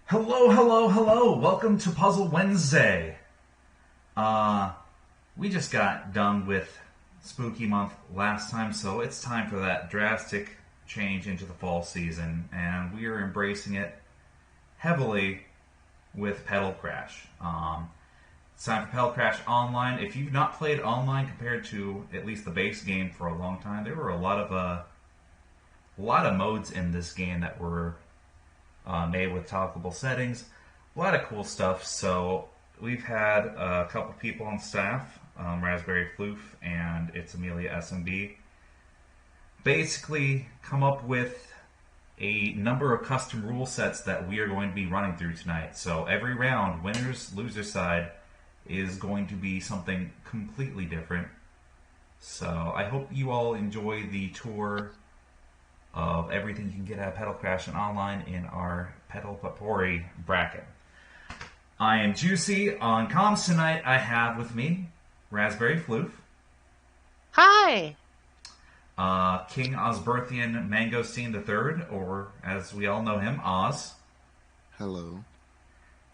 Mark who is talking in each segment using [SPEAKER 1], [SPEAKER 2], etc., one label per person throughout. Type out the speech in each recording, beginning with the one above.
[SPEAKER 1] Hello, hello, hello. Welcome to Puzzle Wednesday. We just got done with Spooky Month last time, so it's time for that drastic change into the fall season, and we are embracing it heavily with Petal Crash. It's time for Petal Crash Online. If you've not played online compared to at least the base game for a long time, there were a lot of modes in this game that were made with toggleable settings. A lot of cool stuff. So we've had a couple people on staff, Raspberryfloof and It's Amelia SMB, basically come up with a number of custom rule sets that we are going to be running through tonight. So every round, winners, losers side, is going to be something completely different. So I hope you all enjoy the tour of everything you can get out of Petal Crash and online in our Petal Potpourri bracket. I am Juicey. On comms tonight, I have with me Raspberryfloof.
[SPEAKER 2] Hi!
[SPEAKER 1] King Osberthian Mangosteen III, or as we all know him, Oz.
[SPEAKER 3] Hello.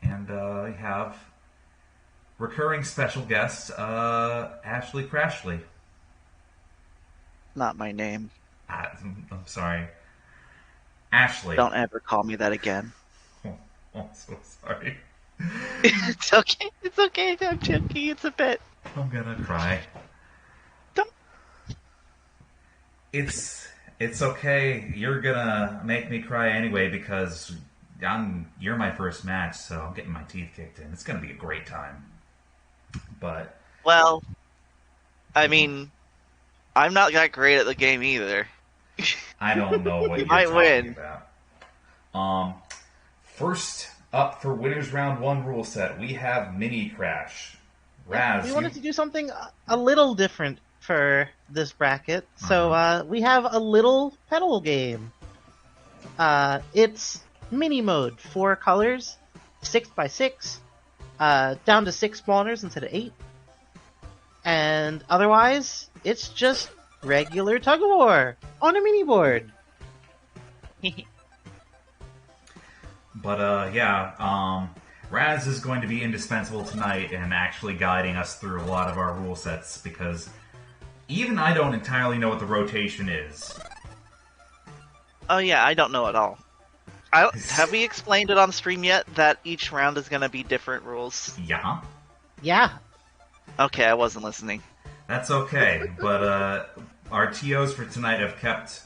[SPEAKER 1] And we have recurring special guest, Ashley Crashley.
[SPEAKER 2] Not my name.
[SPEAKER 1] I'm sorry. Ashley.
[SPEAKER 2] Don't ever call me that again.
[SPEAKER 1] Oh, I'm so sorry.
[SPEAKER 2] It's okay. It's okay. I'm joking. It's a bit.
[SPEAKER 1] I'm gonna cry.
[SPEAKER 2] Don't.
[SPEAKER 1] It's okay. You're gonna make me cry anyway because you're my first match, so I'm getting my teeth kicked in. It's gonna be a great time. But
[SPEAKER 2] Well, I mean, I'm not that great at the game either.
[SPEAKER 1] I don't know what
[SPEAKER 2] You
[SPEAKER 1] you're
[SPEAKER 2] might
[SPEAKER 1] talking
[SPEAKER 2] win.
[SPEAKER 1] about. First up for winners round 1 rule set, we have Mini Crash. Raz,
[SPEAKER 4] We wanted to do something a little different for this bracket, so we have a little Petal game. It's mini mode, 4 colors, 6x6, down to 6 spawners instead of 8. And otherwise, it's just regular tug of war on a mini board.
[SPEAKER 1] But Raz is going to be indispensable tonight in actually guiding us through a lot of our rule sets because even I don't entirely know what the rotation is.
[SPEAKER 2] Oh yeah, I don't know at all. Have we explained it on stream yet that each round is going to be different rules?
[SPEAKER 1] Yeah,
[SPEAKER 4] Yeah.
[SPEAKER 2] Okay, I wasn't listening.
[SPEAKER 1] that's okay. But our TOs for tonight have kept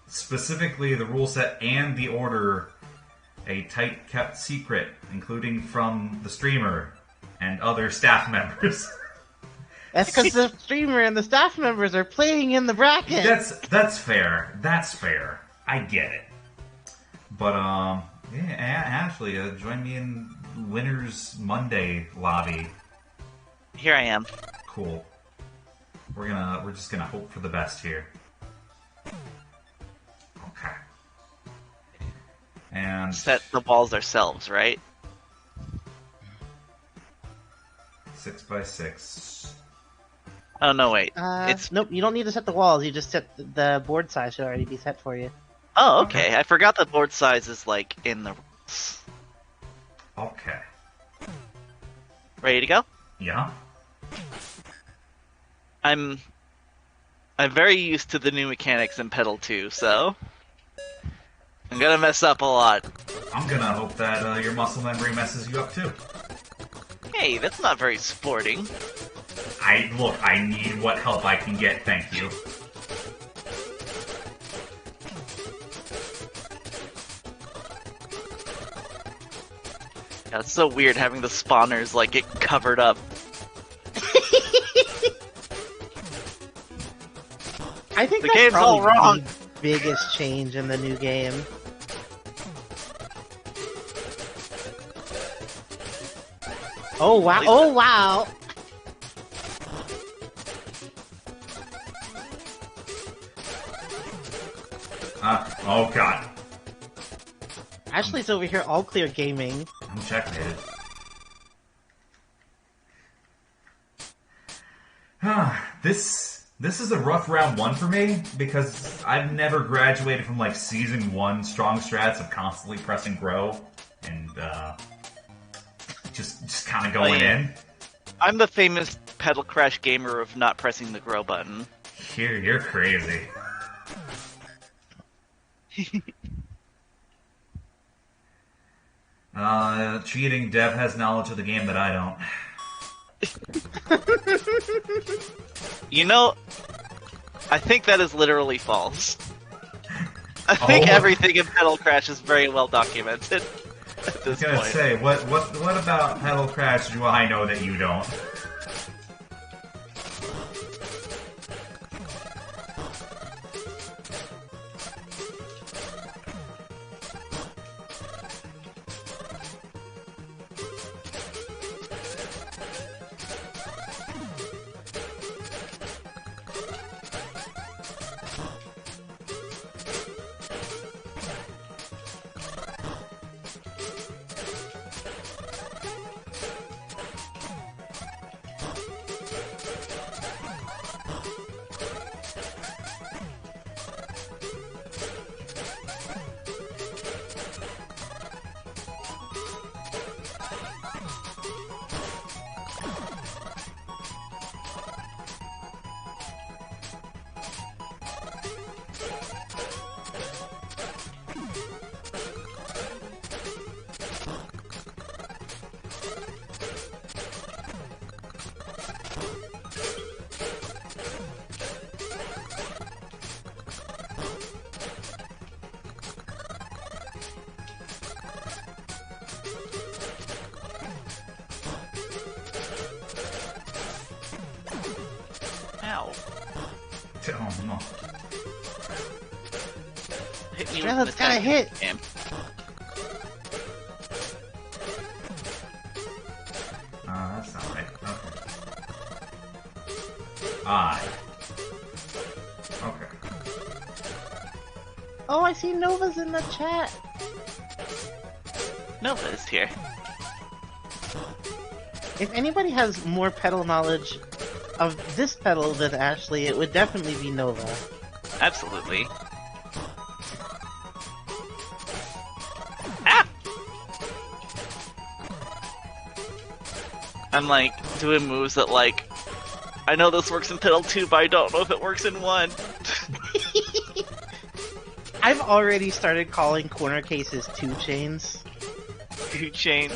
[SPEAKER 1] specifically the rule set and the order a tight kept secret, including from the streamer and other staff members.
[SPEAKER 4] That's because the streamer and the staff members are playing in the bracket.
[SPEAKER 1] That's fair. That's fair. I get it. But yeah, Ashley, join me in Winners Monday lobby.
[SPEAKER 2] Here I am.
[SPEAKER 1] Cool. We're just gonna hope for the best here. Okay. And
[SPEAKER 2] Set the balls ourselves, right?
[SPEAKER 1] 6x6.
[SPEAKER 2] Oh no, wait. It's
[SPEAKER 4] Nope, you don't need to set the walls, you just set the board size should already be set for you.
[SPEAKER 2] Oh, okay. I forgot the board size is like in the rules.
[SPEAKER 1] Okay.
[SPEAKER 2] Ready to go?
[SPEAKER 1] Yeah.
[SPEAKER 2] I'm very used to the new mechanics in Petal 2, so I'm gonna mess up a lot.
[SPEAKER 1] I'm gonna hope that your muscle memory messes you up too.
[SPEAKER 2] Hey, that's not very sporting.
[SPEAKER 1] I need what help I can get, thank you.
[SPEAKER 2] Yeah, it's so weird having the spawners like get covered up.
[SPEAKER 4] I think
[SPEAKER 2] The
[SPEAKER 4] that's
[SPEAKER 2] game's all
[SPEAKER 4] probably
[SPEAKER 2] wrong.
[SPEAKER 4] the biggest change in the new game. Oh wow! Oh wow!
[SPEAKER 1] Oh god.
[SPEAKER 4] Ashley's over here all clear gaming.
[SPEAKER 1] I'm checkmated. This This is a rough round 1 for me because I've never graduated from like season 1 strong strats of constantly pressing grow and just kind of going in.
[SPEAKER 2] I'm the famous Petal Crash gamer of not pressing the grow button.
[SPEAKER 1] You're crazy. Cheating. Dev has knowledge of the game that I don't.
[SPEAKER 2] You know, I think that is literally false. I think everything in Petal Crash is very well documented at this point.
[SPEAKER 1] I was gonna say, what about Petal Crash do I know that you don't? Oh no.
[SPEAKER 2] Hit me
[SPEAKER 4] Strela's
[SPEAKER 2] with
[SPEAKER 4] got a
[SPEAKER 2] an
[SPEAKER 4] hit.
[SPEAKER 2] attack. Damn.
[SPEAKER 1] That's not right. Okay. Okay.
[SPEAKER 4] Oh, I see Nova's in the chat.
[SPEAKER 2] Nova is here.
[SPEAKER 4] If anybody has more Petal knowledge of this Petal than Ashley, it would definitely be Nova.
[SPEAKER 2] Absolutely. Ah! I'm like doing moves that like I know this works in Petal 2, but I don't know if it works in 1.
[SPEAKER 4] I've already started calling corner cases 2 chains.
[SPEAKER 2] 2 chain.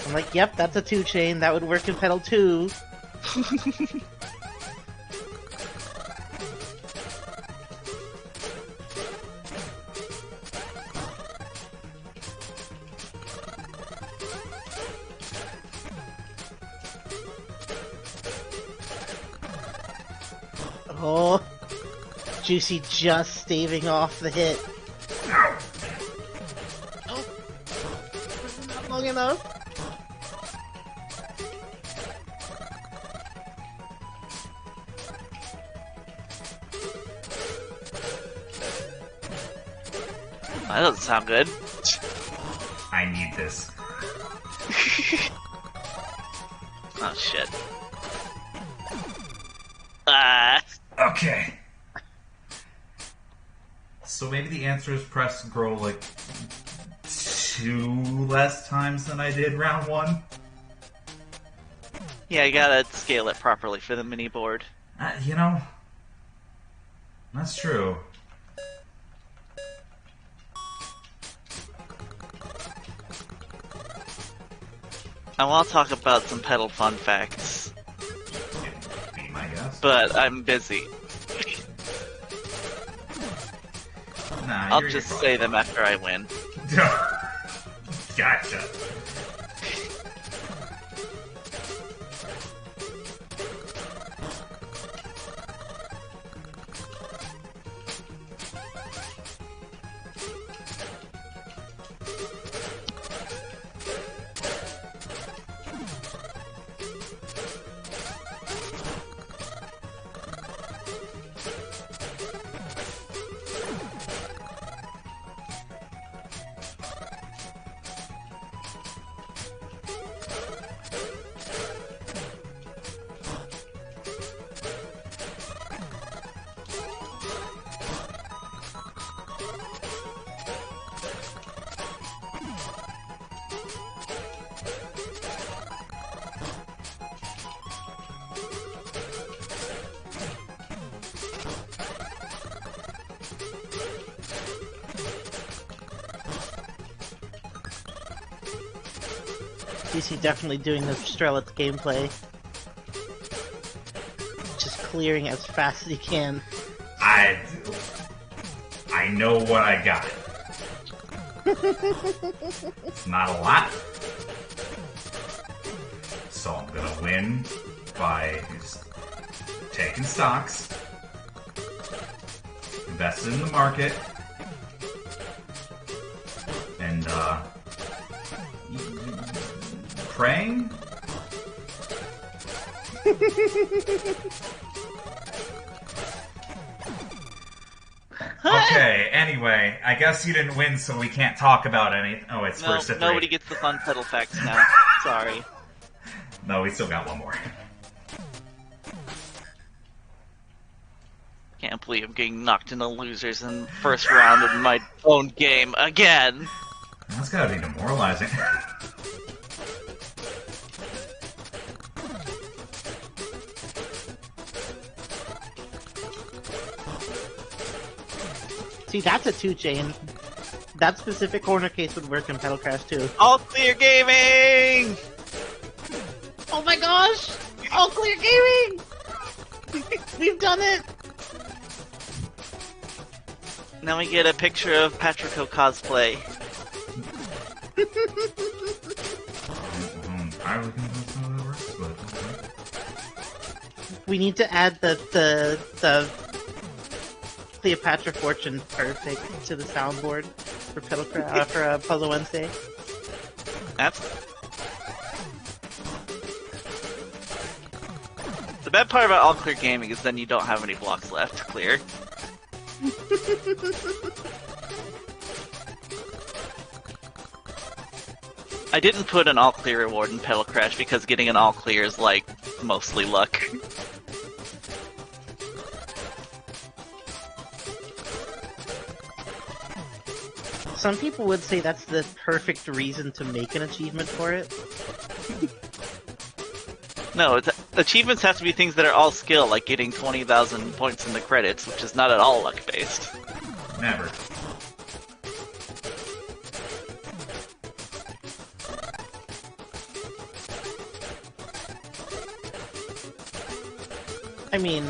[SPEAKER 4] I'm like, yep, that's a 2 chain. That would work in Petal 2. Oh, Juicey just staving off the hit. Oh, this is not long enough.
[SPEAKER 2] That doesn't sound good.
[SPEAKER 1] I need this.
[SPEAKER 2] Oh shit. Ah.
[SPEAKER 1] Okay. So maybe the answer is press grow like 2 less times than I did round 1.
[SPEAKER 2] Yeah, you gotta scale it properly for the mini board.
[SPEAKER 1] You know, that's true.
[SPEAKER 2] I want to talk about some Petal fun facts,
[SPEAKER 1] Be my guess.
[SPEAKER 2] but I'm busy.
[SPEAKER 1] Nah,
[SPEAKER 2] I'll
[SPEAKER 1] you're
[SPEAKER 2] just
[SPEAKER 1] fine.
[SPEAKER 2] say them after I win.
[SPEAKER 1] Gotcha.
[SPEAKER 4] Juicey definitely doing the Strelitz gameplay. Just clearing as fast as he can.
[SPEAKER 1] I know what I got. It's not a lot. So I'm gonna win by just taking stocks, investing in the market, and praying. Okay, anyway, I guess you didn't win, so we can't talk about anything. Oh, it's first to three.
[SPEAKER 2] Nobody gets the fun Petal facts now. Sorry.
[SPEAKER 1] No, we still got one more.
[SPEAKER 2] Can't believe I'm getting knocked into losers in the first round of my own game again.
[SPEAKER 1] That's gotta be demoralizing.
[SPEAKER 4] See, that's a 2-chain. That specific corner case would work in Petal Crash too.
[SPEAKER 2] All clear gaming!
[SPEAKER 4] Oh my gosh! All clear gaming! We've done it!
[SPEAKER 2] Now we get a picture of Patrico cosplay.
[SPEAKER 1] I really think that's how that works, but okay.
[SPEAKER 4] We need to add the Cleopatra Fortune perfect to the soundboard for for Puzzle Wednesday.
[SPEAKER 2] That's... The bad part about all clear gaming is then you don't have any blocks left to clear. I didn't put an all clear reward in Petal Crash because getting an all clear is like mostly luck.
[SPEAKER 4] Some people would say that's the perfect reason to make an achievement for it.
[SPEAKER 2] No, achievements have to be things that are all skill, like getting 20,000 points in the credits, which is not at all luck-based.
[SPEAKER 1] Never.
[SPEAKER 4] I mean,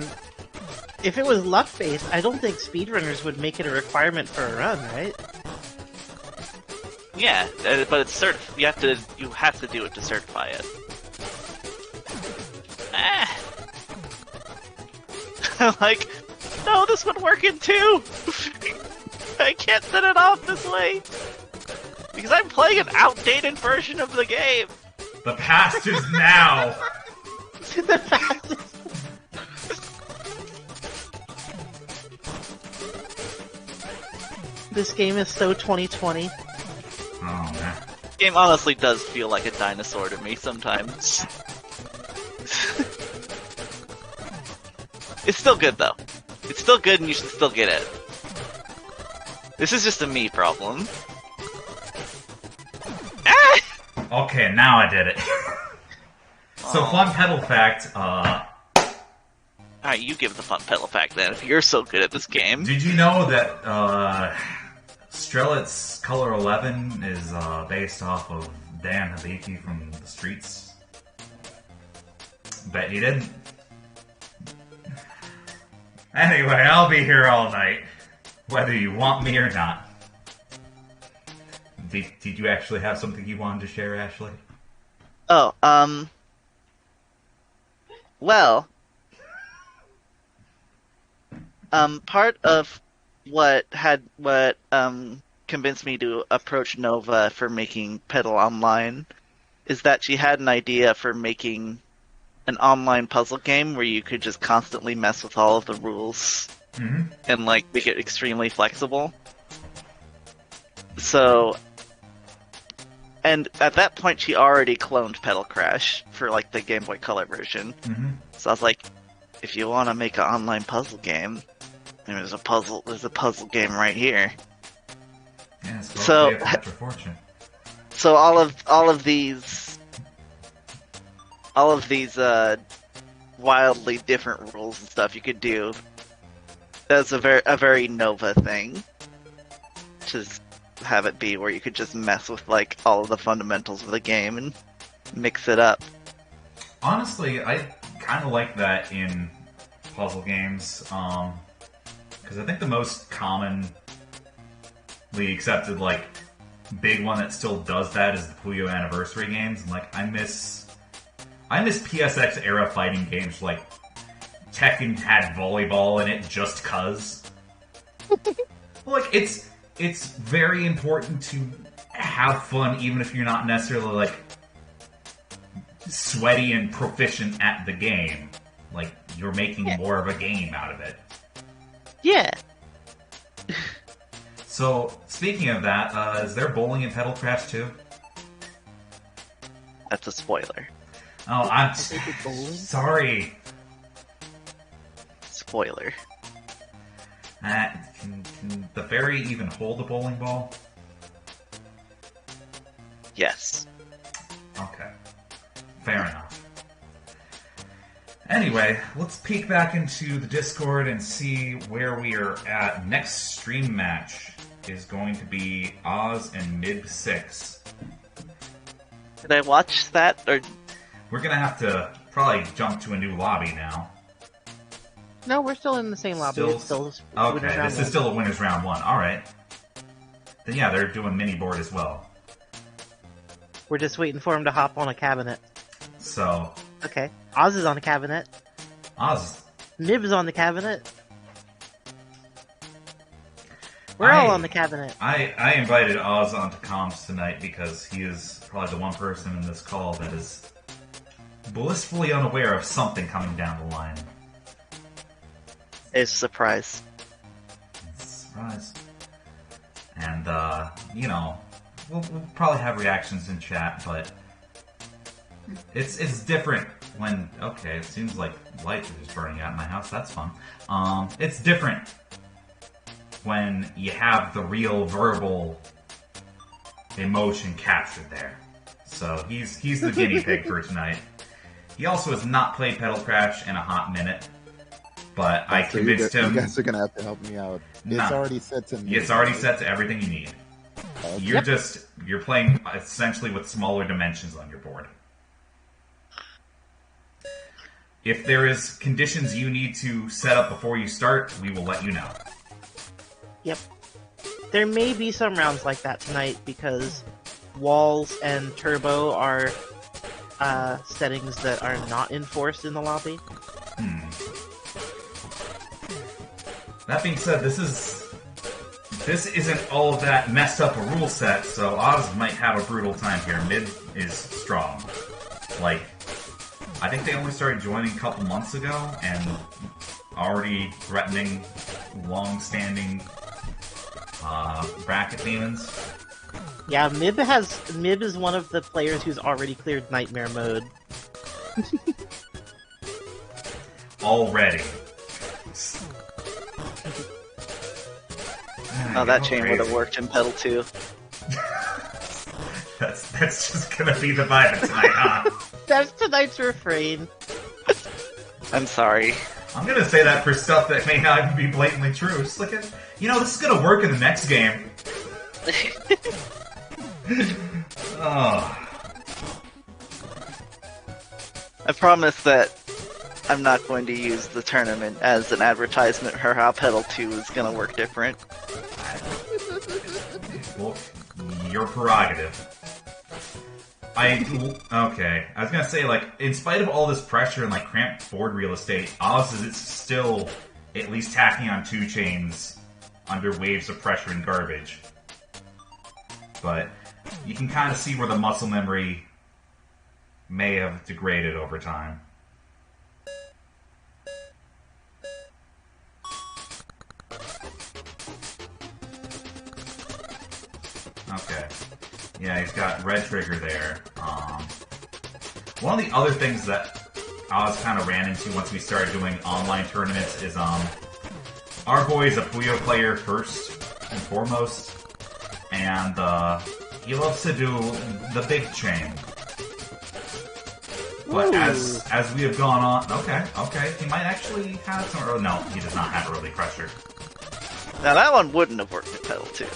[SPEAKER 4] if it was luck-based, I don't think speedrunners would make it a requirement for a run, right?
[SPEAKER 2] Yeah, but it's you have to do it to certify it. Like, no, this would work in 2! I can't set it off this way! Because I'm playing an outdated version of the game!
[SPEAKER 1] The past is now!
[SPEAKER 4] The past is... This game is so 2020.
[SPEAKER 1] Oh, man.
[SPEAKER 2] This game honestly does feel like a dinosaur to me sometimes. It's still good, though. It's still good and you should still get it. This is just a me problem. Ah!
[SPEAKER 1] Okay, now I did it. So, fun Petal fact,
[SPEAKER 2] Alright, you give the fun Petal fact then, if you're so good at this game.
[SPEAKER 1] did you know that, Strelitz Color 11 is, based off of Dan Hibiki from The Streets? Bet you didn't. Anyway, I'll be here all night, whether you want me or not. Did you actually have something you wanted to share, Ashley?
[SPEAKER 2] Oh, well, part of what convinced me to approach Nova for making Petal Online is that she had an idea for making an online puzzle game where you could just constantly mess with all of the rules and like make it extremely flexible. So, and at that point she already cloned Petal Crash for like the Game Boy Color version. So I was like, if you want to make an online puzzle game, there's a puzzle game right here.
[SPEAKER 1] Yeah, it's
[SPEAKER 2] So-
[SPEAKER 1] Cleopatra Fortune.
[SPEAKER 2] So all of these wildly different rules and stuff you could do That's a very Nova thing. Just have it be where you could just mess with like all of the fundamentals of the game and mix it up.
[SPEAKER 1] Honestly, I kind of like that in puzzle games, because I think the most commonly accepted, like, big one that still does that is the Puyo Anniversary games. And, like, I miss PSX era fighting games. Like, Tekken had volleyball in it just cuz. Like, it's very important to have fun, even if you're not necessarily, like, sweaty and proficient at the game. Like, you're making more of a game out of it.
[SPEAKER 2] Yeah.
[SPEAKER 1] So, speaking of that, is there bowling in Petal Crash too?
[SPEAKER 2] That's a spoiler.
[SPEAKER 1] Oh, I'm
[SPEAKER 4] bowling?
[SPEAKER 1] sorry.
[SPEAKER 2] Spoiler.
[SPEAKER 1] Can the fairy even hold a bowling ball?
[SPEAKER 2] Yes.
[SPEAKER 1] Okay. Fair enough. Anyway, let's peek back into the Discord and see where we are at. Next stream match is going to be Oz and Mid 6.
[SPEAKER 2] Did I watch that, or
[SPEAKER 1] We're gonna have to probably jump to a new lobby now.
[SPEAKER 4] No, we're still in the same lobby. It's still
[SPEAKER 1] Okay,
[SPEAKER 4] winners round
[SPEAKER 1] this
[SPEAKER 4] one.
[SPEAKER 1] is still a winners round 1. Alright. Then yeah, they're doing mini board as well.
[SPEAKER 4] We're just waiting for him to hop on a cabinet.
[SPEAKER 1] So,
[SPEAKER 4] Okay. Oz is on the cabinet.
[SPEAKER 1] Oz,
[SPEAKER 4] Nib is on the cabinet. We're all on the cabinet.
[SPEAKER 1] I invited Oz onto comms tonight because he is probably the one person in this call that is blissfully unaware of something coming down the line.
[SPEAKER 2] it's a surprise?
[SPEAKER 1] Surprise. And, you know, we'll probably have reactions in chat, but it's different when, okay, it seems like lights are just burning out in my house, that's fun. It's different when you have the real verbal emotion captured there. So he's the guinea pig for tonight. He also has not played Petal Crash in a hot minute, but I
[SPEAKER 3] So
[SPEAKER 1] convinced him.
[SPEAKER 3] You guys are gonna have to help me out. It's
[SPEAKER 1] Nah.
[SPEAKER 3] already set to me.
[SPEAKER 1] It's already set to everything you need.
[SPEAKER 3] Okay.
[SPEAKER 1] You're playing essentially with smaller dimensions on your board. If there is conditions you need to set up before you start, we will let you know.
[SPEAKER 4] Yep. There may be some rounds like that tonight because walls and turbo are settings that are not enforced in the lobby.
[SPEAKER 1] That being said, this isn't all that messed up a rule set, so Oz might have a brutal time here. Mid is strong. Like, I think they only started joining a couple months ago, and already threatening long-standing bracket demons.
[SPEAKER 4] Yeah, Mib is one of the players who's already cleared Nightmare mode.
[SPEAKER 1] Already.
[SPEAKER 2] Oh, that chain would have worked in Petal too.
[SPEAKER 1] That's just gonna be the vibe of tonight, huh?
[SPEAKER 4] That's tonight's refrain.
[SPEAKER 2] I'm sorry.
[SPEAKER 1] I'm gonna say that for stuff that may not even be blatantly true. Just look at, this is gonna work in the next game. Oh.
[SPEAKER 2] I promise that I'm not going to use the tournament as an advertisement for how Petal 2 is going to work different.
[SPEAKER 1] Well, your prerogative. Okay. I was gonna say, like, in spite of all this pressure and, like, cramped board real estate, Oz is still at least tacking on 2 chains under waves of pressure and garbage. But you can kind of see where the muscle memory may have degraded over time. Okay. Yeah, he's got red trigger there. One of the other things that Oz kind of ran into once we started doing online tournaments is our boy is a Puyo player first and foremost, and he loves to do the big chain. But
[SPEAKER 4] Ooh.
[SPEAKER 1] as we have gone on, okay, he might actually have some. Oh no, he does not have early pressure.
[SPEAKER 2] Now that one wouldn't have worked with Petal too.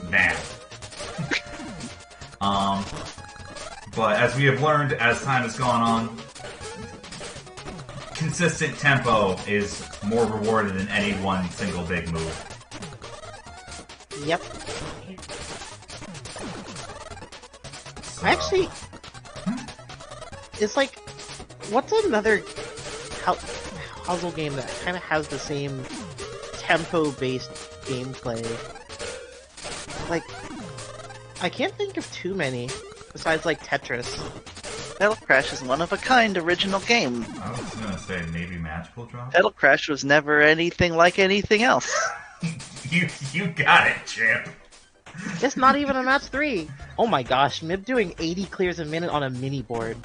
[SPEAKER 1] Man. But as we have learned as time has gone on, consistent tempo is more rewarded than any one single big move.
[SPEAKER 4] Yep.
[SPEAKER 1] So,
[SPEAKER 4] Actually, it's like, what's another puzzle game that kind of has the same tempo-based gameplay? Like, I can't think of too many, besides like Tetris.
[SPEAKER 2] Petal Crash is one of a kind original game.
[SPEAKER 1] I was gonna say maybe Magical Drop.
[SPEAKER 2] Petal Crash was never anything like anything else.
[SPEAKER 1] you got it, champ.
[SPEAKER 4] It's not even a match 3. Oh my gosh, Mib doing 80 clears a minute on a mini board.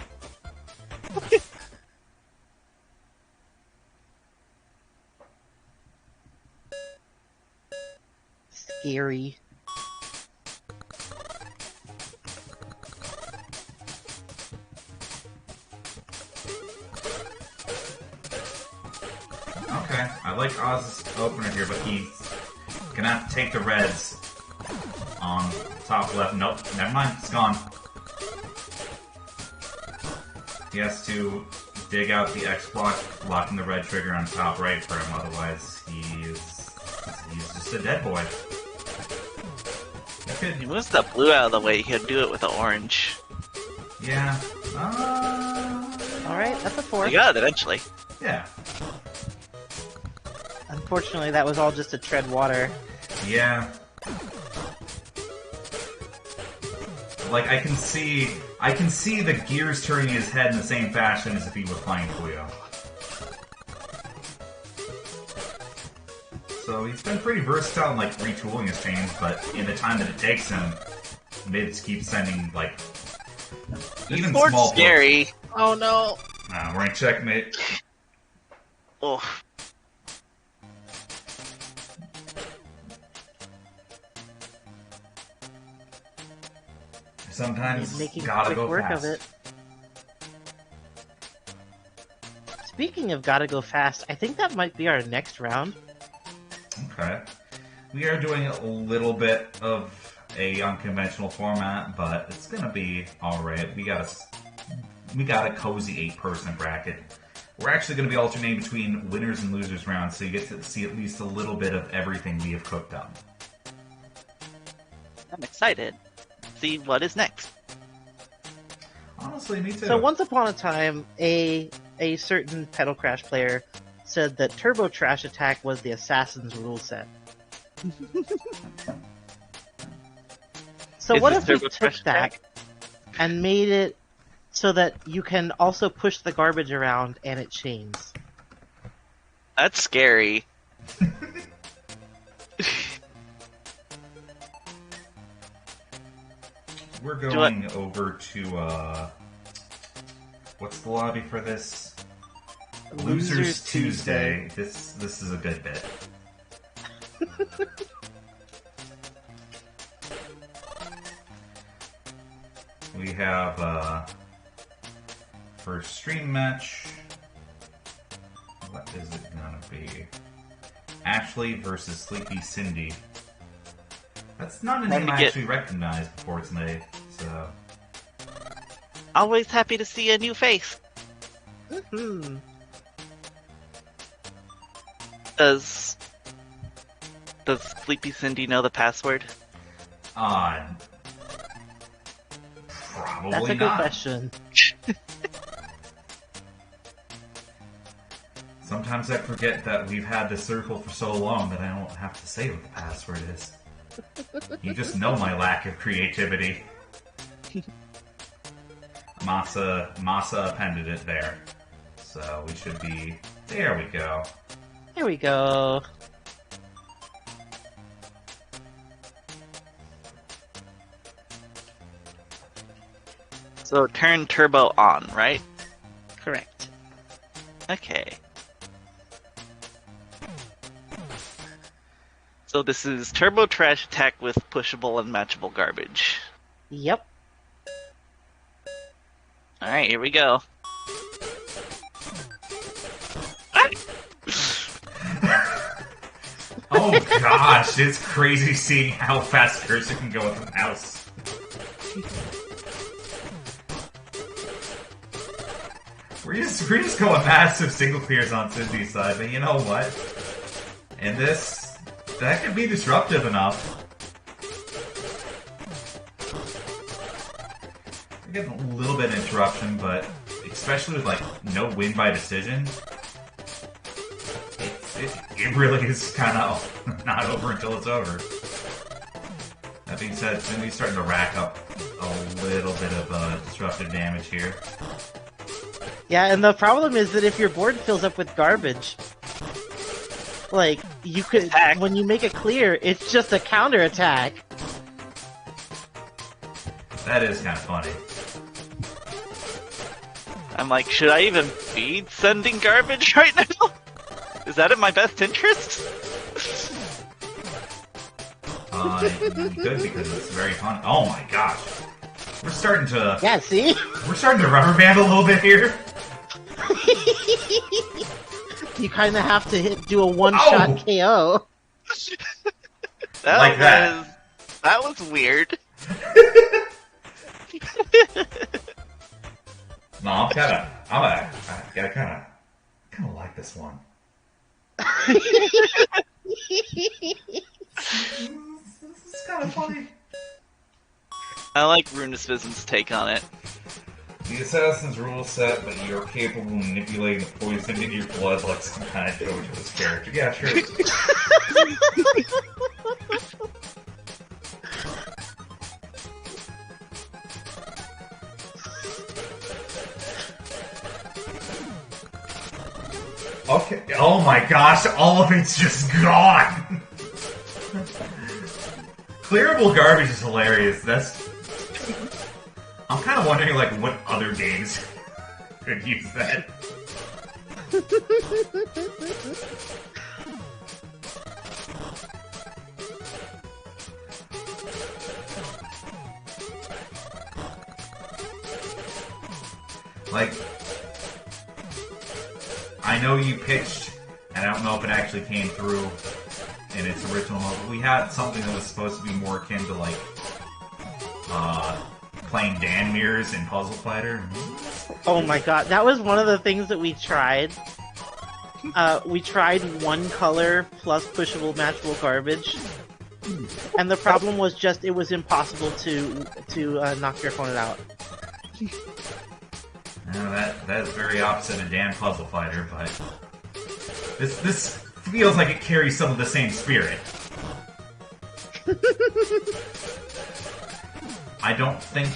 [SPEAKER 4] Scary.
[SPEAKER 1] Okay, I like Oz's opener here, but he's gonna have to take the reds on top left. Nope, never mind, it's gone. He has to dig out the X block, locking the red trigger on top right for him, otherwise he's just a dead boy.
[SPEAKER 2] He moves the blue out of the way, he could do it with the orange.
[SPEAKER 1] Yeah.
[SPEAKER 4] Alright, that's a 4.
[SPEAKER 2] You got it eventually.
[SPEAKER 1] Yeah.
[SPEAKER 4] Unfortunately, that was all just to tread water.
[SPEAKER 1] Yeah. Like, I can see the gears turning his head in the same fashion as if he were playing Puyo. So he's been pretty versatile in, like, retooling his chains, but in the time that it takes him, mids keep sending, like, even
[SPEAKER 2] Board's
[SPEAKER 1] small
[SPEAKER 2] scary.
[SPEAKER 4] Oh no!
[SPEAKER 1] We're in checkmate.
[SPEAKER 2] Oh.
[SPEAKER 1] Sometimes
[SPEAKER 4] He's making
[SPEAKER 1] gotta
[SPEAKER 4] quick
[SPEAKER 1] go
[SPEAKER 4] work
[SPEAKER 1] fast.
[SPEAKER 4] of it. Speaking of gotta go fast, I think that might be our next round.
[SPEAKER 1] Okay. We are doing a little bit of a unconventional format, but it's gonna be alright. We got a cozy 8-person bracket. We're actually gonna be alternating between winners and losers rounds, so you get to see at least a little bit of everything we have cooked up.
[SPEAKER 2] I'm excited. See what is next.
[SPEAKER 1] Honestly, me too.
[SPEAKER 4] So once upon a time, a certain Petal Crash player said that Turbo Trash Attack was the Assassin's rule set. So
[SPEAKER 2] Is
[SPEAKER 4] what
[SPEAKER 2] it
[SPEAKER 4] if we
[SPEAKER 2] Turbo
[SPEAKER 4] took
[SPEAKER 2] Trash
[SPEAKER 4] that
[SPEAKER 2] Attack?
[SPEAKER 4] and made it so that you can also push the garbage around and it chains?
[SPEAKER 2] That's scary.
[SPEAKER 1] We're going over to, what's the lobby for this? Losers Tuesday. This is a good bit. We have, first stream match. What is it gonna be? Ashley versus SleepyCindy. That's not a name I actually recognized before tonight, so...
[SPEAKER 2] Always happy to see a new face.
[SPEAKER 4] Mm-hmm.
[SPEAKER 2] Does SleepyCindy know the password?
[SPEAKER 1] Probably
[SPEAKER 4] That's a good
[SPEAKER 1] not.
[SPEAKER 4] question.
[SPEAKER 1] Sometimes I forget that we've had this circle for so long that I don't have to say what the password is. You just know my lack of creativity. Masa appended it there. So we should be... There we go.
[SPEAKER 4] There we go.
[SPEAKER 2] So turn turbo on, right?
[SPEAKER 4] Correct.
[SPEAKER 2] Okay. So this is Turbo Trash Attack with pushable and matchable garbage.
[SPEAKER 4] Yep.
[SPEAKER 2] Alright, here we go.
[SPEAKER 1] Oh gosh, it's crazy seeing how fast Cursor can go with the mouse. We're just going massive single clears on Cindy's side, but you know what? In this, that could be disruptive enough. We're getting a little bit of interruption, but especially with like no win by decision, it really is kind of not over until it's over. That being said, Cindy's starting to rack up a little bit of disruptive damage here.
[SPEAKER 4] Yeah, and the problem is that if your board fills up with garbage, like, you could,
[SPEAKER 2] Attack.
[SPEAKER 4] when you make it clear, it's just a counterattack.
[SPEAKER 1] That is kind of funny.
[SPEAKER 2] I'm like, should I even be sending garbage right now? Is that in my best interest?
[SPEAKER 1] You could, because it's very fun. Oh my gosh. We're starting to...
[SPEAKER 4] Yeah, see?
[SPEAKER 1] We're starting to rubber band a little bit here.
[SPEAKER 4] You kind of have to do a one-shot KO.
[SPEAKER 1] Like that.
[SPEAKER 2] That was weird.
[SPEAKER 1] No, I gotta kind of like this one. This is kind of funny.
[SPEAKER 2] I like Runesvism's take on it.
[SPEAKER 1] The assassin's rule set, but you're capable of manipulating the poison in your blood like some kind of JoJo's character. Yeah, sure. Okay. Oh my gosh, all of it's just gone! Clearable garbage is hilarious. I'm kind of wondering, like, what other games could use that. Like, I know you pitched, and I don't know if it actually came through in its original mode, but we had something that was supposed to be more akin to, like, playing Dan mirrors in Puzzle Fighter.
[SPEAKER 4] Oh my god, that was one of the things that we tried. We tried one color plus pushable matchable garbage. And the problem was just it was impossible to knock your opponent out.
[SPEAKER 1] That is very opposite of Dan Puzzle Fighter, but this feels like it carries some of the same spirit. I don't think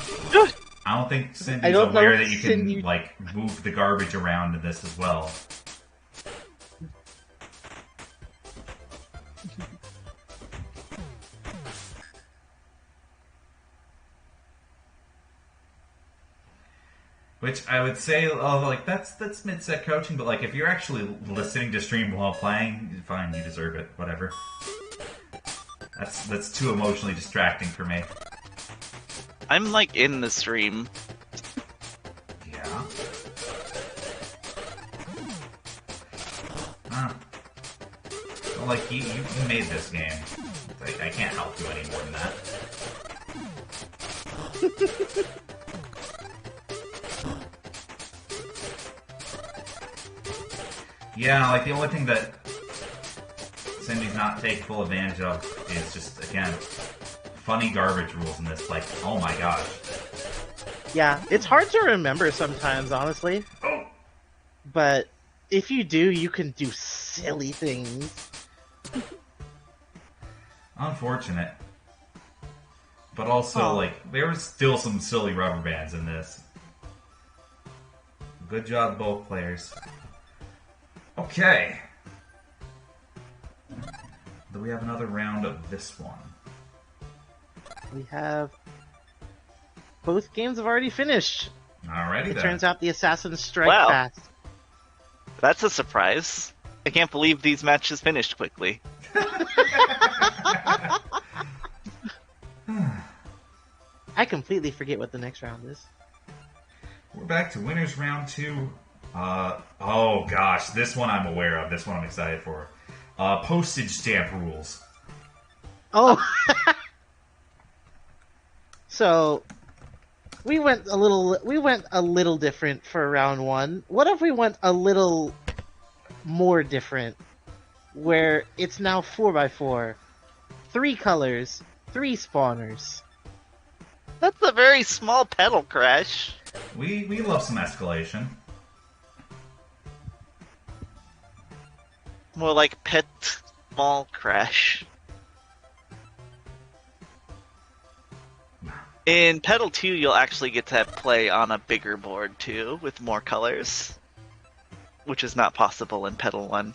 [SPEAKER 1] Cindy's aware that you can like move the garbage around in this as well. Which I would say, like that's mid-set coaching, but like if you're actually listening to stream while playing, fine, you deserve it, whatever. That's too emotionally distracting for me.
[SPEAKER 2] I'm like in the stream.
[SPEAKER 1] Yeah. Huh. Well, like you made this game. I can't help you any more than that. Yeah, like the only thing that Cindy's not taking full advantage of is just, again, funny garbage rules in this. Like, oh my gosh.
[SPEAKER 4] Yeah, it's hard to remember sometimes, honestly.
[SPEAKER 1] Oh.
[SPEAKER 4] But if you do, you can do silly things.
[SPEAKER 1] Unfortunate. But also, like, there was still some silly rubber bands in this. Good job, both players. Okay. Do we have another round of this one?
[SPEAKER 4] We have... Both games have already finished.
[SPEAKER 1] Alrighty
[SPEAKER 4] It
[SPEAKER 1] then.
[SPEAKER 4] turns out the assassins strike
[SPEAKER 2] Wow.
[SPEAKER 4] fast.
[SPEAKER 2] That's a surprise. I can't believe these matches finished quickly.
[SPEAKER 4] I completely forget what the next round is.
[SPEAKER 1] We're back to winners round 2. Oh gosh, this one I'm aware of. This one I'm excited for. Postage stamp rules.
[SPEAKER 4] Oh, so we went a little different for round one. What if we went a little more different, where it's now 4x4, 3 colors, 3 spawners.
[SPEAKER 2] That's a very small Petal crash.
[SPEAKER 1] We love some escalation.
[SPEAKER 2] More like pet small crash. In Petal 2, you'll actually get to play on a bigger board too, with more colors, which is not possible in Petal 1.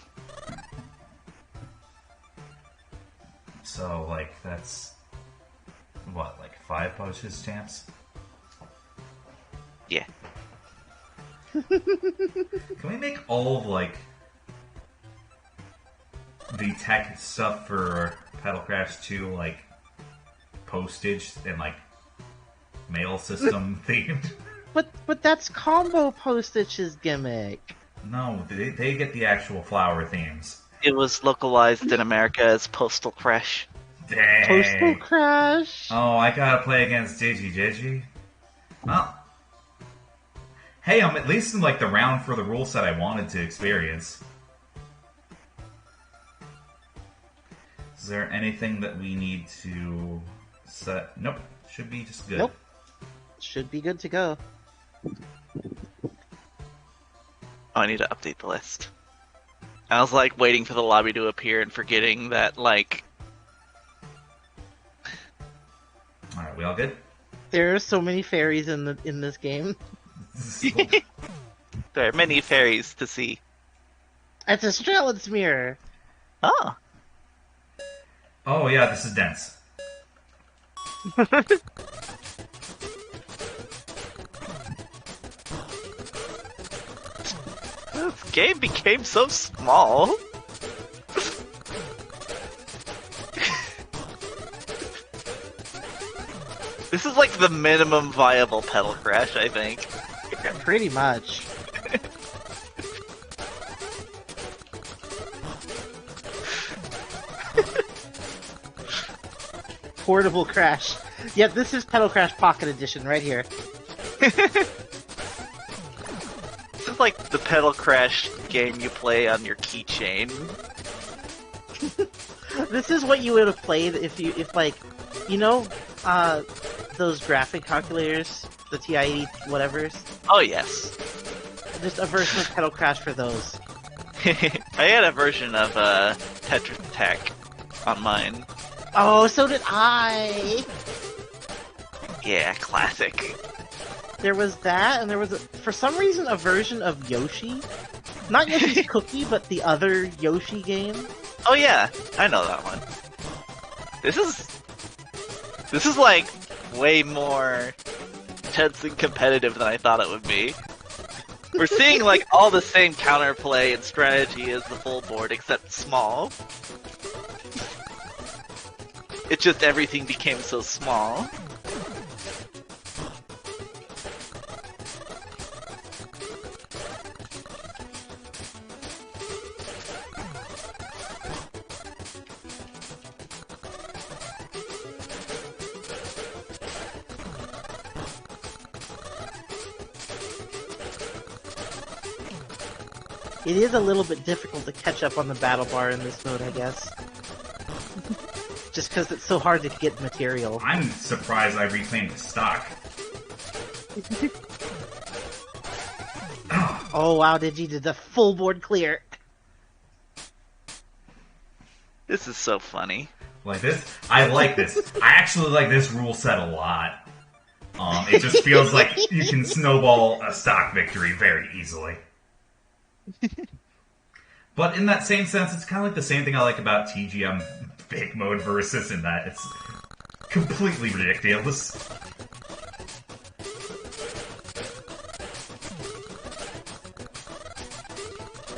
[SPEAKER 1] So, like, that's... what, like 5 postage stamps?
[SPEAKER 2] Yeah.
[SPEAKER 1] Can we make all of, like, the tech stuff for Petal Crash 2, like, postage and, like, mail system themed?
[SPEAKER 4] But that's combo Postage's gimmick.
[SPEAKER 1] No, they get the actual flower themes.
[SPEAKER 2] It was localized in America as Postal Crash.
[SPEAKER 1] Dang.
[SPEAKER 4] Postal Crash.
[SPEAKER 1] Oh, I gotta play against DigiDigi. Well, hey, I'm at least in like the round for the rule set I wanted to experience. Is there anything that we need to set? Nope. Should be just good.
[SPEAKER 4] Nope. Should be good to go.
[SPEAKER 2] Oh, I need to update the list. I was like waiting for the lobby to appear and forgetting that like...
[SPEAKER 1] Alright, we all good?
[SPEAKER 4] There are so many fairies in this game.
[SPEAKER 2] There are many fairies to see.
[SPEAKER 4] It's a Strelitz mirror.
[SPEAKER 2] Oh.
[SPEAKER 1] Oh yeah, this is dense.
[SPEAKER 2] This game became so small. This is like the minimum viable Petal Crash, I think.
[SPEAKER 4] Yeah, pretty much. Portable Crash. Yeah, this is Petal Crash Pocket Edition right here.
[SPEAKER 2] This is like the Petal Crash game you play on your keychain.
[SPEAKER 4] This is what you would have played if like, you know, those graphic calculators, the TI-80 whatevers?
[SPEAKER 2] Oh yes.
[SPEAKER 4] Just a version of Petal Crash for those.
[SPEAKER 2] I had a version of Tetris Attack on mine.
[SPEAKER 4] Oh, so did I!
[SPEAKER 2] Yeah, classic.
[SPEAKER 4] There was that, and there was, for some reason, a version of Yoshi. Not Yoshi's Cookie, but the other Yoshi game.
[SPEAKER 2] Oh yeah, I know that one. This is like way more intense and competitive than I thought it would be. We're seeing like all the same counterplay and strategy as the full board, except small. It's just everything became so small.
[SPEAKER 4] It is a little bit difficult to catch up on the battle bar in this mode, I guess. Just because it's so hard to get material.
[SPEAKER 1] I'm surprised I reclaimed the stock.
[SPEAKER 4] Oh wow, Digi did the full board clear.
[SPEAKER 2] This is so funny.
[SPEAKER 1] Like this? I like this. I actually like this rule set a lot. It just feels like you can snowball a stock victory very easily. But in that same sense, it's kind of like the same thing I like about TGM Big Mode Versus, in that it's completely ridiculous.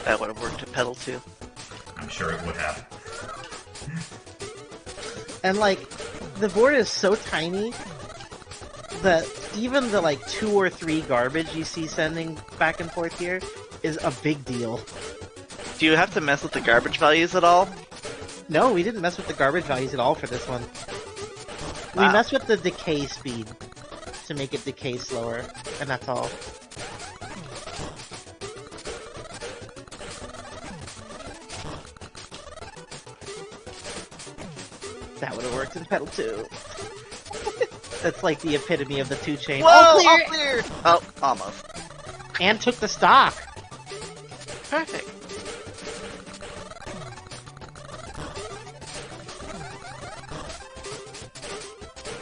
[SPEAKER 2] That would have worked at Petal too.
[SPEAKER 1] I'm sure it would have.
[SPEAKER 4] And like, the board is so tiny that even the like 2 or 3 garbage you see sending back and forth here is a big deal.
[SPEAKER 2] Do you have to mess with the garbage values at all?
[SPEAKER 4] No, we didn't mess with the garbage values at all for this one. We
[SPEAKER 2] Wow.
[SPEAKER 4] messed with the decay speed to make it decay slower, and that's all. That would have worked in Petal too. That's like the epitome of the 2-chain.
[SPEAKER 2] Whoa!
[SPEAKER 4] All clear!
[SPEAKER 2] All clear! Oh, almost.
[SPEAKER 4] And took the stock.
[SPEAKER 2] Perfect.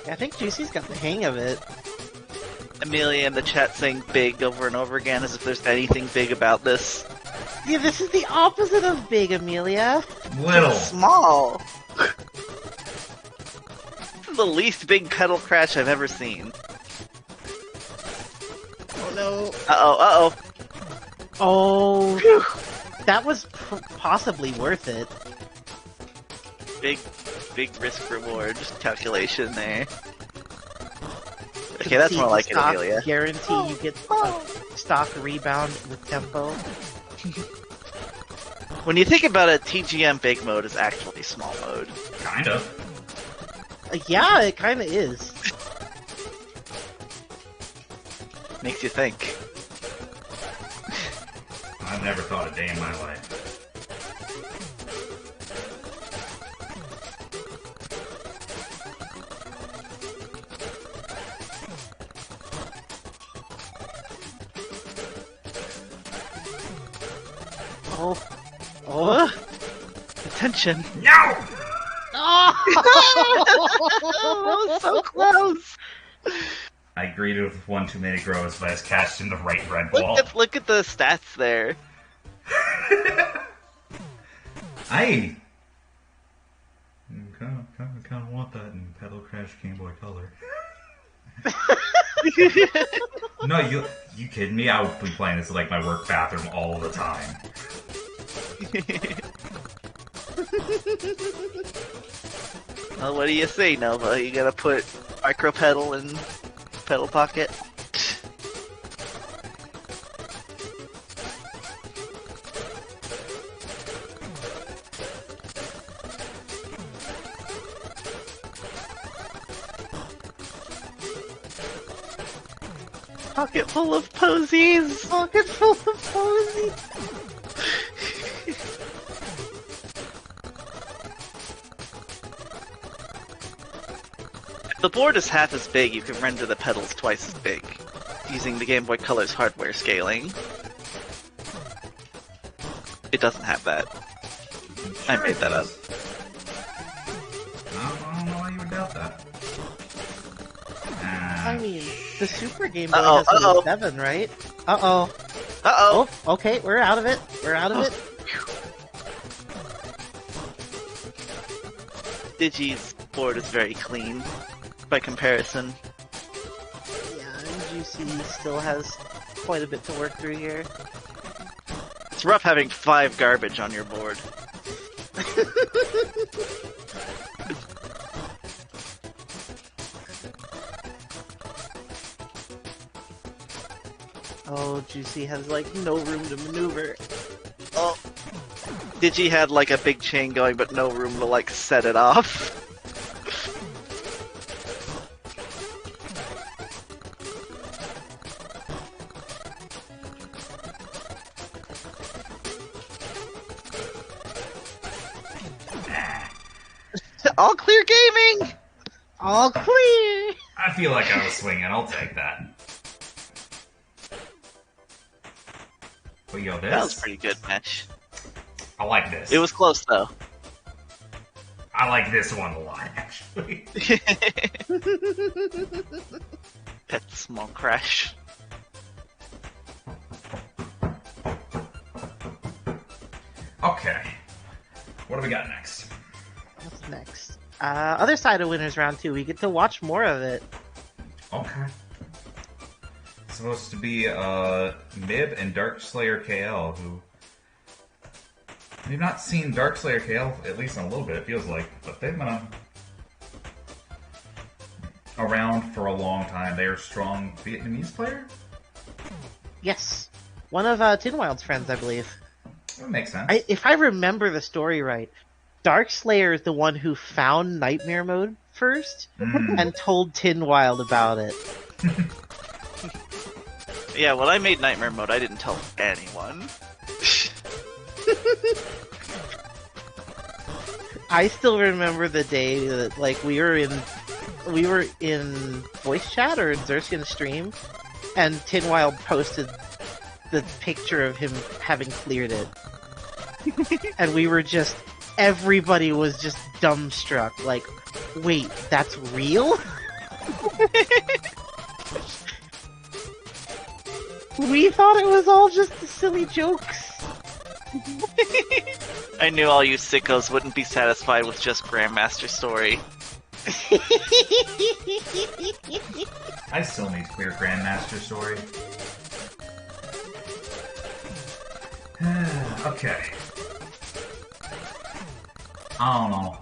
[SPEAKER 4] I think Juicey's got the hang of it.
[SPEAKER 2] Amelia in the chat saying big over and over again as if there's anything big about this.
[SPEAKER 4] Yeah, this is the opposite of big, Amelia.
[SPEAKER 1] Little.
[SPEAKER 2] Small. This is the least big pedal crash I've ever seen.
[SPEAKER 4] Oh no.
[SPEAKER 2] Uh-oh, uh-oh.
[SPEAKER 4] Oh, that was possibly worth it.
[SPEAKER 2] Big risk reward calculation there. Okay, that's more like it,
[SPEAKER 4] Stock
[SPEAKER 2] Amelia.
[SPEAKER 4] guarantee you get a stock rebound with tempo.
[SPEAKER 2] When you think about it, TGM big mode is actually small mode.
[SPEAKER 1] Kind of.
[SPEAKER 4] Yeah, it kind of is.
[SPEAKER 2] Makes you think.
[SPEAKER 1] I've never thought a day in my life.
[SPEAKER 4] Oh, oh,
[SPEAKER 2] Attention.
[SPEAKER 1] No!
[SPEAKER 2] Oh, so close.
[SPEAKER 1] I greeted with one too many grows, but I just cashed in the right red ball.
[SPEAKER 2] Look at the stats there.
[SPEAKER 1] I kind of want that in Petal Crash Game Boy Color. No, you kidding me? I would be playing this in like my work bathroom all the time.
[SPEAKER 2] Well, what do you say, Nova? You gotta put micro pedal in pedal pocket. Pocket full of posies!
[SPEAKER 4] pocket full of posies.
[SPEAKER 2] If the board is half as big, you can render the pedals twice as big, using the Game Boy Color's hardware scaling. It doesn't have that. I made that up.
[SPEAKER 1] I don't know why you would doubt that.
[SPEAKER 4] I mean, the Super Game Boy
[SPEAKER 2] Uh-oh,
[SPEAKER 4] has the
[SPEAKER 2] uh-oh.
[SPEAKER 4] 7, right? Uh-oh.
[SPEAKER 2] Uh-oh!
[SPEAKER 4] Oh, okay, we're out of it. We're out of it.
[SPEAKER 2] Digi's board is very clean, by comparison.
[SPEAKER 4] Yeah, and Juicy still has quite a bit to work through here.
[SPEAKER 2] It's rough having 5 garbage on your board.
[SPEAKER 4] Oh, Juicy has like no room to maneuver.
[SPEAKER 2] Oh. Digi had like a big chain going, but no room to like set it off. All clear gaming!
[SPEAKER 4] All clear!
[SPEAKER 1] I feel like I was swinging. I'll take that. But yo,
[SPEAKER 2] That was
[SPEAKER 1] this
[SPEAKER 2] pretty good match.
[SPEAKER 1] I like this.
[SPEAKER 2] It was close though.
[SPEAKER 1] I like this one a lot, actually.
[SPEAKER 2] Pet small crash.
[SPEAKER 1] Okay, what do we got next?
[SPEAKER 4] What's next? Other side of Winners Round 2, we get to watch more of it.
[SPEAKER 1] Okay. It's supposed to be Mib and DarkslayerKL, who we've not seen DarkslayerKL at least in a little bit. It feels like, but they've been around for a long time. They're a strong Vietnamese player.
[SPEAKER 4] Yes. One of Tin Wild's friends, I believe.
[SPEAKER 1] That makes sense.
[SPEAKER 4] If I remember the story right, Darkslayer is the one who found Nightmare Mode first and told Tin Wild about it.
[SPEAKER 2] Yeah, when I made Nightmare Mode, I didn't tell anyone.
[SPEAKER 4] I still remember the day that we were in voice chat or in Xerxian's stream, and Tin Wild posted the picture of him having cleared it. And everybody was just dumbstruck, like, wait, that's real? We thought it was all just silly jokes.
[SPEAKER 2] I knew all you sickos wouldn't be satisfied with just Grandmaster Story.
[SPEAKER 1] I still need to clear Grandmaster Story. Okay. I don't know,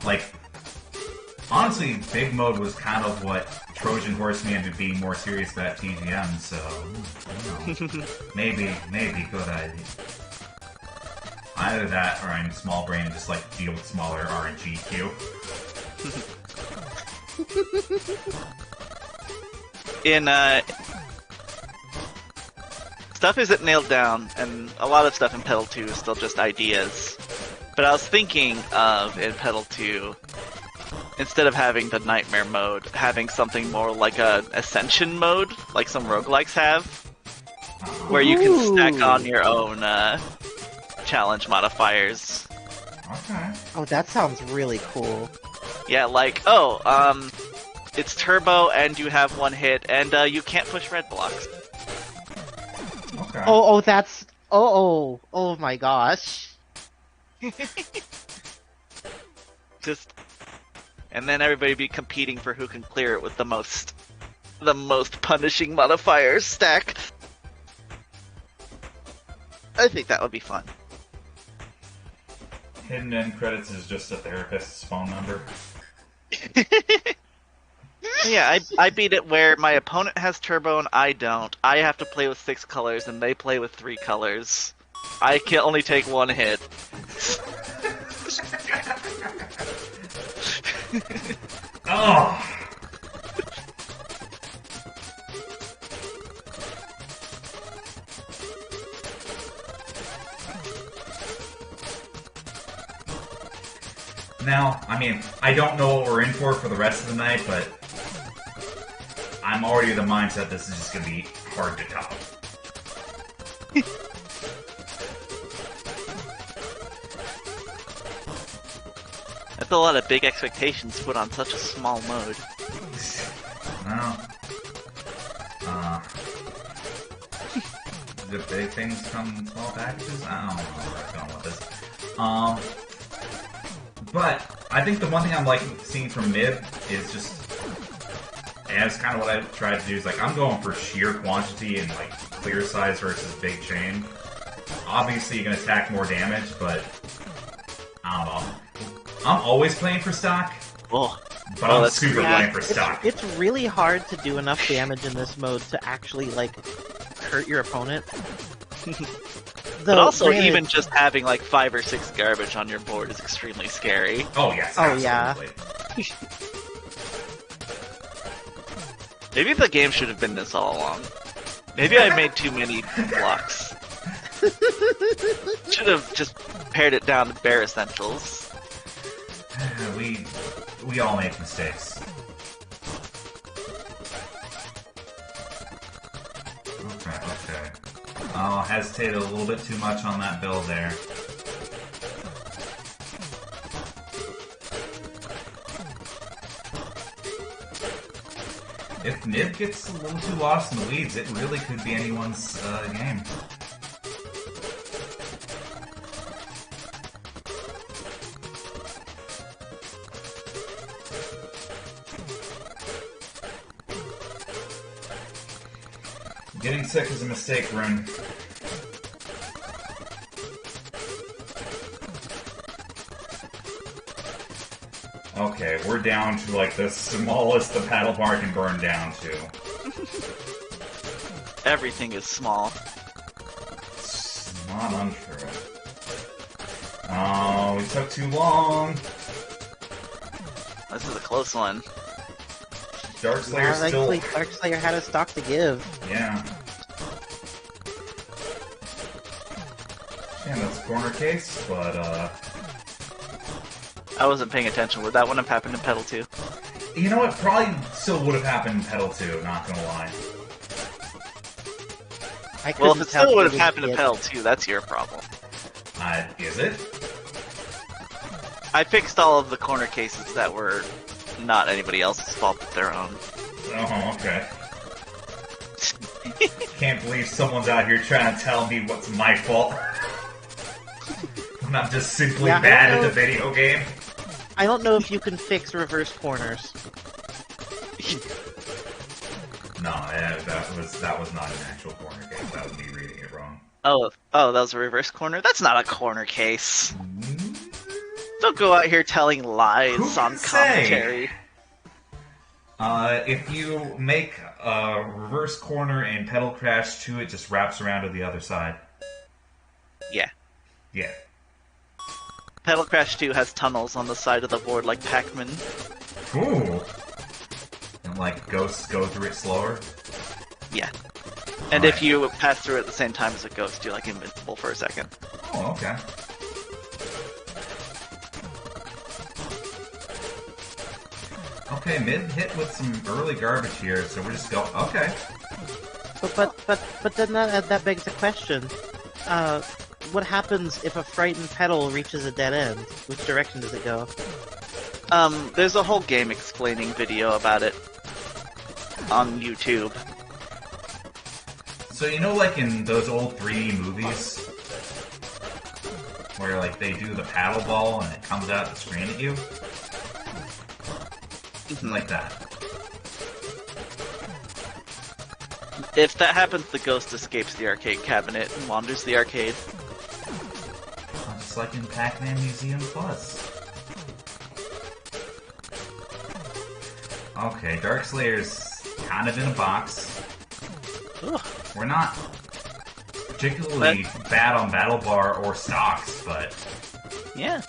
[SPEAKER 1] honestly, Big Mode was kind of what Trojan Horse me into being more serious about TGM, so, I don't know. maybe, good idea. Either that, or I'm small brain and just deal with smaller RNG queue.
[SPEAKER 2] Stuff isn't nailed down, and a lot of stuff in Petal 2 is still just ideas. But I was thinking of, in Petal 2, instead of having the Nightmare Mode, having something more like a Ascension Mode, like some roguelikes have, where you can stack on your own challenge modifiers.
[SPEAKER 1] Okay.
[SPEAKER 4] Oh, that sounds really cool.
[SPEAKER 2] Yeah, it's turbo and you have one hit, and you can't push red blocks.
[SPEAKER 1] Okay.
[SPEAKER 4] Oh my gosh.
[SPEAKER 2] And then everybody be competing for who can clear it with the most punishing modifiers stack. I think that would be fun.
[SPEAKER 1] Hidden end credits is just a therapist's phone number.
[SPEAKER 2] Yeah, I beat it where my opponent has turbo and I don't. I have to play with 6 colors and they play with 3 colors. I can only take 1 hit.
[SPEAKER 1] Oh! Now, I don't know what we're in for the rest of the night, but I'm already in the mindset this is just gonna be hard to top.
[SPEAKER 2] That's a lot of big expectations put on such a small mode.
[SPEAKER 1] Well, the big things come in small packages? I don't know where I'm going with this. But I think the one thing I'm seeing from mid is just, and it's kind of what I tried to do, is I'm going for sheer quantity and clear size versus big chain. Obviously you're going to attack more damage, but I don't know. I'm always playing for stock, but I'm super playing for stock.
[SPEAKER 4] It's really hard to do enough damage in this mode to actually hurt your opponent.
[SPEAKER 2] But also, even just having 5 or 6 garbage on your board is extremely scary.
[SPEAKER 1] Oh yes, absolutely.
[SPEAKER 4] Yeah.
[SPEAKER 2] Maybe the game should have been this all along. Maybe I made too many blocks. Should have just pared it down to bare essentials.
[SPEAKER 1] We all make mistakes. Okay. I'll hesitate a little bit too much on that build there. If Nib gets a little too lost in the weeds, it really could be anyone's game. Getting sick is a mistake, Rune. Okay, we're down to the smallest the paddle bar can burn down to.
[SPEAKER 2] Everything is small.
[SPEAKER 1] It's not untrue. No, we took too long.
[SPEAKER 2] This is a close one.
[SPEAKER 1] Darkslayer still...
[SPEAKER 4] Darkslayer had a stock to give.
[SPEAKER 1] Yeah. And that's a corner case, but
[SPEAKER 2] I wasn't paying attention. Would that one have happened in Petal 2?
[SPEAKER 1] you know what? Probably still would have happened in Petal 2, not gonna lie.
[SPEAKER 2] Well, if it still would have happened in Petal 2, that's your problem.
[SPEAKER 1] Is it?
[SPEAKER 2] I fixed all of the corner cases that were not anybody else's fault but their own.
[SPEAKER 1] Oh, okay. Can't believe someone's out here trying to tell me what's my fault. I'm not just simply bad at the video game.
[SPEAKER 4] I don't know if you can fix reverse corners.
[SPEAKER 1] No, that was not an actual corner case. That would be reading it wrong.
[SPEAKER 2] Oh, that was a reverse corner? That's not a corner case. Don't go out here telling lies on commentary.
[SPEAKER 1] If you make a reverse corner in Petal Crash 2, it just wraps around to the other side.
[SPEAKER 2] Yeah.
[SPEAKER 1] Yeah.
[SPEAKER 2] Petal Crash 2 has tunnels on the side of the board like Pac-Man.
[SPEAKER 1] Ooh. And like ghosts go through it slower?
[SPEAKER 2] Yeah. And if you pass through it at the same time as a ghost, you're like invincible for a second.
[SPEAKER 1] Oh, okay. Okay, mid hit with some early garbage here, so we're just going. Okay.
[SPEAKER 4] But then that begs the question: what happens if a frightened Petal reaches a dead end? Which direction does it go?
[SPEAKER 2] There's a whole game explaining video about it on YouTube.
[SPEAKER 1] So you know, like in those old 3D movies, where like they do the paddle ball and it comes out the screen at you. Like that.
[SPEAKER 2] If that happens, the ghost escapes the arcade cabinet and wanders the arcade.
[SPEAKER 1] Just like in Pac-Man Museum Plus. Okay, Darkslayer's kind of in a box.
[SPEAKER 2] Ugh.
[SPEAKER 1] We're not particularly bad on Battle Bar or stocks, but...
[SPEAKER 2] Yeah.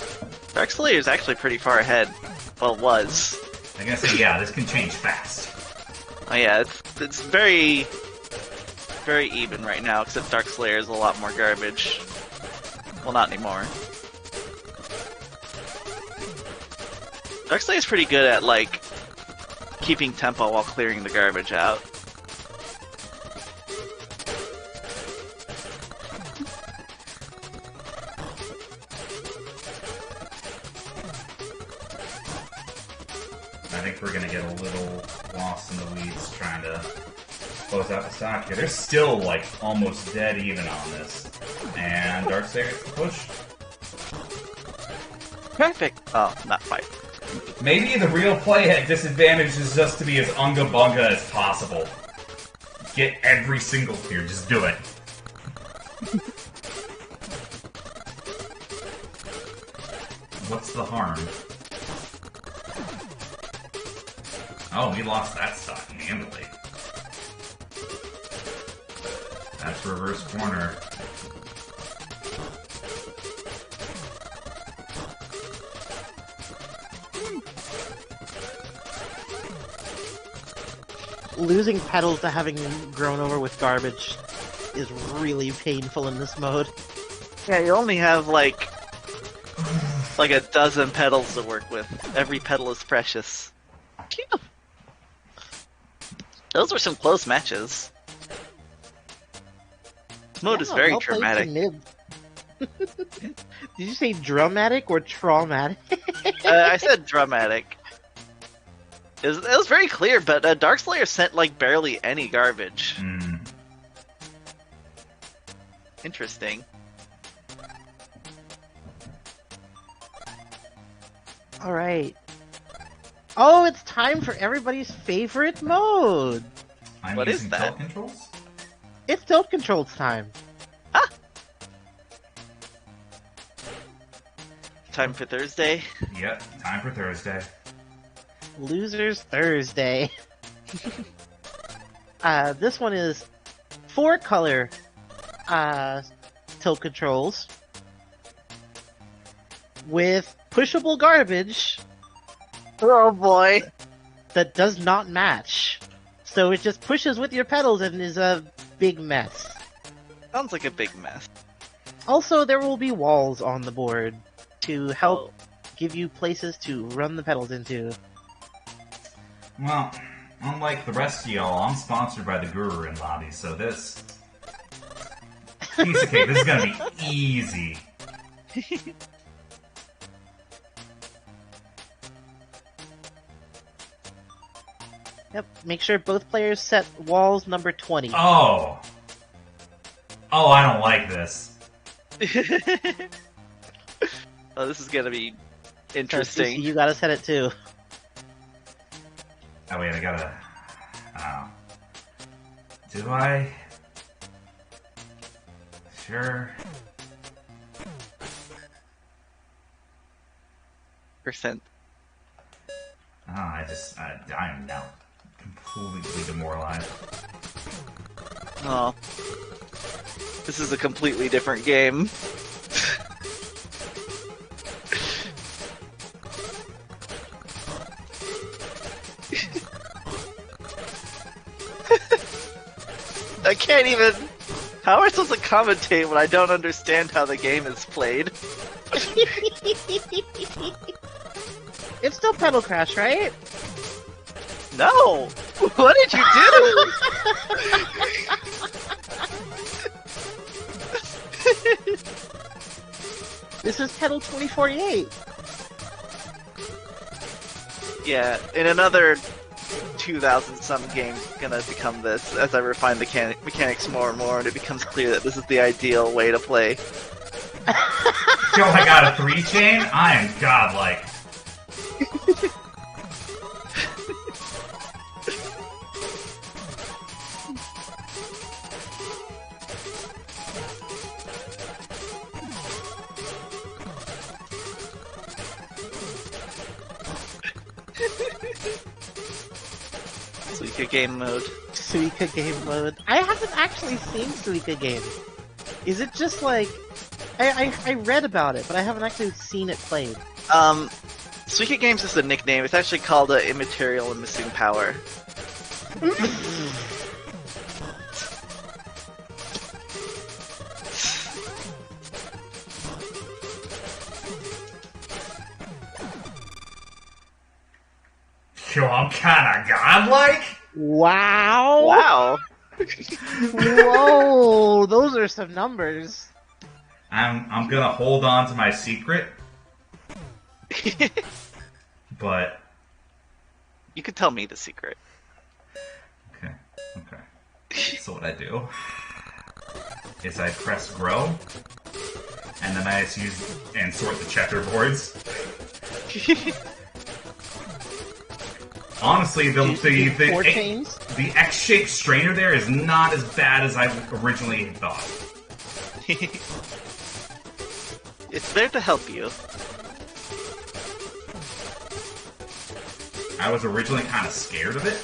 [SPEAKER 2] Darkslayer's actually pretty far ahead. Well, was.
[SPEAKER 1] I'm gonna say, yeah, this can change fast.
[SPEAKER 2] Oh yeah, it's very, very even right now, except Darkslayer is a lot more garbage. Well, not anymore. Darkslayer's pretty good at, like, keeping tempo while clearing the garbage out.
[SPEAKER 1] I think we're gonna get a little lost in the weeds trying to close out the stock here. They're still, like, almost dead even on this. And Darkslayer gets the push.
[SPEAKER 2] Perfect! Oh, not quite.
[SPEAKER 1] Maybe the real play at disadvantage is just to be as unga-bunga as possible. Get every single clear, just do it. What's the harm? Oh, we lost that stock handily. That's reverse corner.
[SPEAKER 4] Losing Petals to having grown over with garbage is really painful in this mode.
[SPEAKER 2] Yeah, you only have, like a dozen petals to work with. Every petal is precious. Phew. Those were some close matches. This mode is very dramatic.
[SPEAKER 4] Did you say dramatic or traumatic?
[SPEAKER 2] I said dramatic. It was very clear, but Darkslayer sent, like, barely any garbage. Interesting.
[SPEAKER 4] Alright. Oh, it's time for everybody's favorite mode!
[SPEAKER 2] What is that?
[SPEAKER 1] Tilt controls?
[SPEAKER 4] It's tilt controls time.
[SPEAKER 2] Ah! Time for Thursday?
[SPEAKER 1] Yep, time for Thursday.
[SPEAKER 4] Losers Thursday. This one is 4-color tilt controls. with pushable garbage
[SPEAKER 2] Oh boy.
[SPEAKER 4] that does not match. So it just pushes with your pedals and is a big mess.
[SPEAKER 2] Sounds like a big mess.
[SPEAKER 4] Also, there will be walls on the board to help give you places to run the pedals into.
[SPEAKER 1] Well, unlike the rest of y'all, I'm sponsored by the Guru in Lobby, so this piece of cake, this is gonna be easy.
[SPEAKER 4] Yep, make sure both players set walls number 20.
[SPEAKER 1] Oh, I don't like this.
[SPEAKER 2] Oh, this is gonna be
[SPEAKER 4] So,
[SPEAKER 2] interesting.
[SPEAKER 4] you gotta set it too.
[SPEAKER 1] Oh wait, I gotta. Do I? Sure.
[SPEAKER 2] Percent.
[SPEAKER 1] I am now completely demoralized.
[SPEAKER 2] Oh. This is a completely different game. I can't even... How am I supposed to commentate when I don't understand how the game is played?
[SPEAKER 4] It's still Pedal Crash, right?
[SPEAKER 2] No! What did you do?
[SPEAKER 4] This is Pedal 2048.
[SPEAKER 2] Yeah, in another 2,000 some games gonna become this as I refine the mechanics more and more, and it becomes clear that this is the ideal way to play.
[SPEAKER 1] Yo, I got a 3-chain? I am godlike.
[SPEAKER 2] Suika game mode.
[SPEAKER 4] Suika game mode. I haven't actually seen Suika game. Is it just like... I read about it, but I haven't actually seen it played.
[SPEAKER 2] Suika Games is the nickname. It's actually called Immaterial and Missing Power.
[SPEAKER 1] Yo, I'm kinda godlike?
[SPEAKER 4] Wow!
[SPEAKER 2] Wow!
[SPEAKER 4] Whoa! Those are some numbers.
[SPEAKER 1] I'm gonna hold on to my secret, but...
[SPEAKER 2] You could tell me the secret.
[SPEAKER 1] Okay. So what I do is I press grow, and then I just use and sort the checkerboards. Honestly, the X-shaped strainer there is not as bad as I originally thought.
[SPEAKER 2] It's there to help you.
[SPEAKER 1] I was originally kind of scared of it.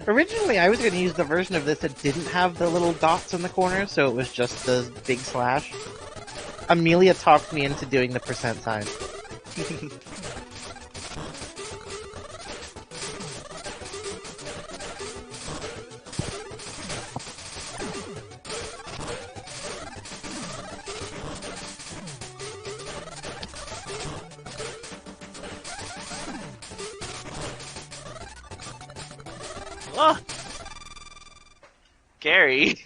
[SPEAKER 4] Originally, I was going to use the version of this that didn't have the little dots in the corner, so it was just the big slash. Amelia talked me into doing the percent sign.
[SPEAKER 2] Oh! Gary!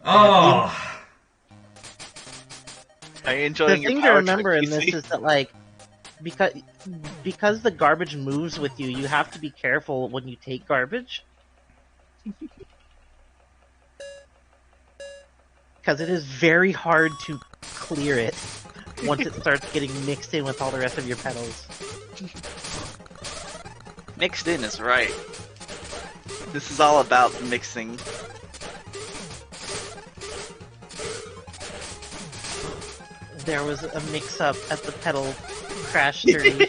[SPEAKER 1] Oh!
[SPEAKER 2] Are you enjoying
[SPEAKER 4] The thing
[SPEAKER 2] your
[SPEAKER 4] to
[SPEAKER 2] power
[SPEAKER 4] remember
[SPEAKER 2] trip,
[SPEAKER 4] in this
[SPEAKER 2] Juicey?
[SPEAKER 4] is that, like, because the garbage moves with you, you have to be careful when you take garbage. Because it is very hard to clear it once it starts getting mixed in with all the rest of your pedals.
[SPEAKER 2] Mixed in is right. This is all about mixing.
[SPEAKER 4] There was a mix-up at the Petal Crash 30.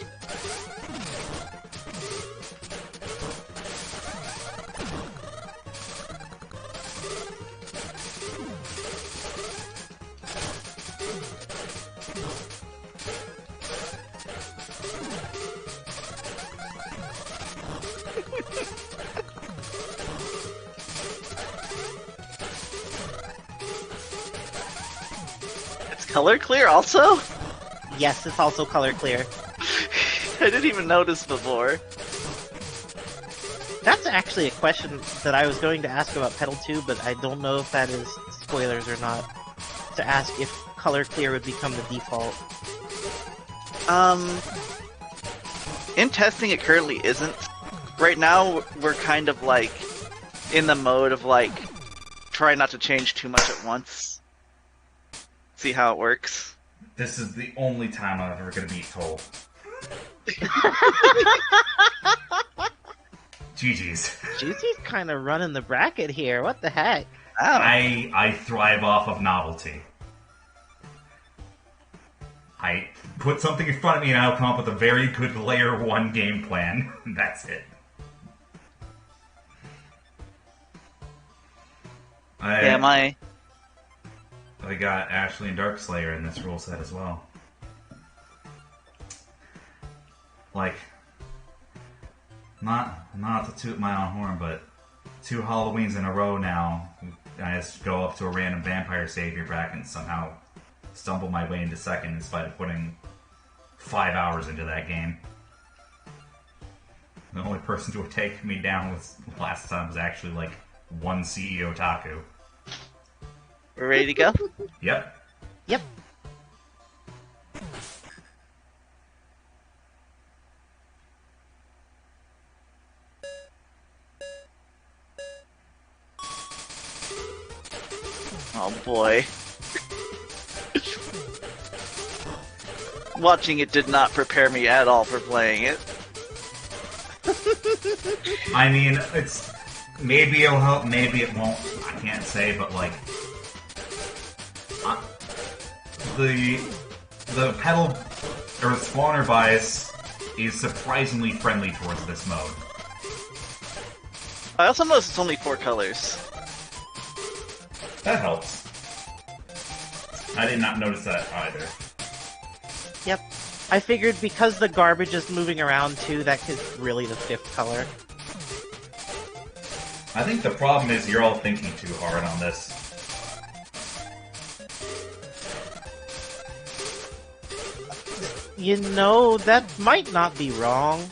[SPEAKER 2] color clear also?
[SPEAKER 4] Yes, it's also color clear.
[SPEAKER 2] I didn't even notice before.
[SPEAKER 4] That's actually a question that I was going to ask about Petal 2, but I don't know if that is spoilers or not. To ask if color clear would become the default.
[SPEAKER 2] In testing, it currently isn't. Right now, we're kind of like in the mode of like try not to change too much at once. See how it works.
[SPEAKER 1] This is the only time I'm ever going to beat Toul. GG's.
[SPEAKER 4] Juicey's kind of running the bracket here. What the heck?
[SPEAKER 2] Oh.
[SPEAKER 1] I thrive off of novelty. I put something in front of me and I'll come up with a very good layer 1 game plan. That's it.
[SPEAKER 2] I
[SPEAKER 1] got Ashley and Darkslayer in this rule set as well. Like, not to toot my own horn, but 2 Halloweens in a row now, I just go up to a random Vampire Savior bracket and somehow stumble my way into second in spite of putting 5 hours into that game. The only person to have taken me down last time was actually like one CEO Taku.
[SPEAKER 2] We're ready to go?
[SPEAKER 1] Yep.
[SPEAKER 4] Yep.
[SPEAKER 2] Oh boy. Watching it did not prepare me at all for playing it.
[SPEAKER 1] I mean, it's maybe it'll help, maybe it won't. I can't say, but like the Petal or spawner bias is surprisingly friendly towards this mode.
[SPEAKER 2] I also noticed it's only 4 colors.
[SPEAKER 1] That helps. I did not notice that either.
[SPEAKER 4] Yep. I figured because the garbage is moving around too, that is really the 5th color.
[SPEAKER 1] I think the problem is you're all thinking too hard on this.
[SPEAKER 4] You know, that might not be wrong.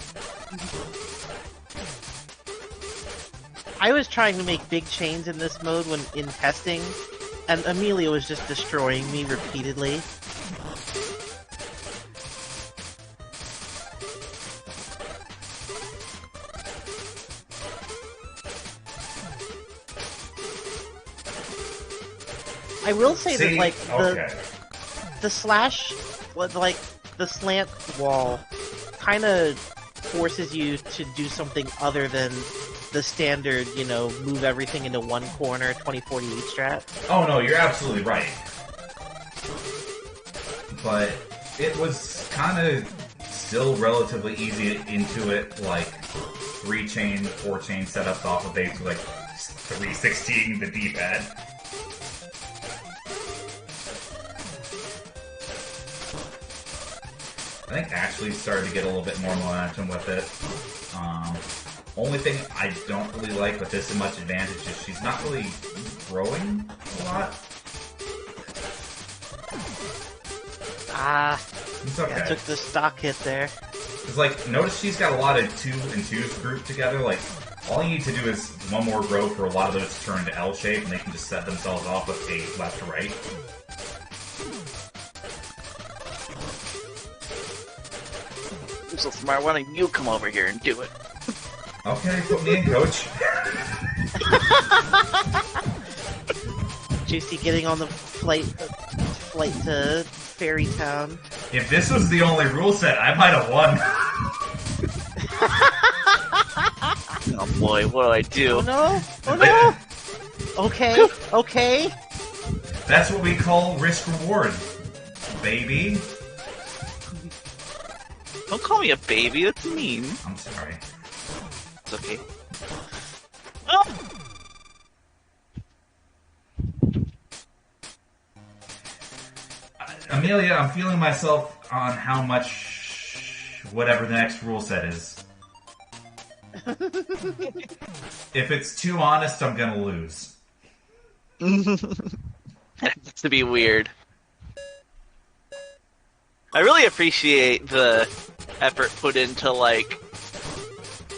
[SPEAKER 4] I was trying to make big chains in this mode when in testing, and Amelia was just destroying me repeatedly. I will say that, like, the slash, like, the slant wall kind of forces you to do something other than the standard, you know, move everything into one corner, 20-40 each strat.
[SPEAKER 1] Oh no, you're absolutely right. But it was kind of still relatively easy into it, like 3-chain, 4-chain setups off of base with like 316 the D-pad. I think Ashley started to get a little bit more momentum with it. Only thing I don't really like with this in much advantage is she's not really growing a lot. It's okay.
[SPEAKER 4] I took the stock hit there.
[SPEAKER 1] Because, like, notice she's got a lot of 2 and 2s grouped together. Like, all you need to do is one more row for a lot of those to turn into L shape, and they can just set themselves off with a left to right.
[SPEAKER 2] You're so smart, why don't you come over here and do it?
[SPEAKER 1] Okay, put me in, coach.
[SPEAKER 4] Juicey getting on the flight to Fairy Town.
[SPEAKER 1] If this was the only rule set, I might have won.
[SPEAKER 2] Oh boy, what do I do?
[SPEAKER 4] Oh no! Oh no! Okay, okay.
[SPEAKER 1] That's what we call risk-reward, baby.
[SPEAKER 2] Don't call me a baby, that's mean.
[SPEAKER 1] I'm sorry.
[SPEAKER 2] It's okay. Oh!
[SPEAKER 1] Amelia, I'm feeling myself on how much whatever the next rule set is. If it's too honest, I'm gonna lose.
[SPEAKER 2] It has to be weird. I really appreciate the effort put into, like,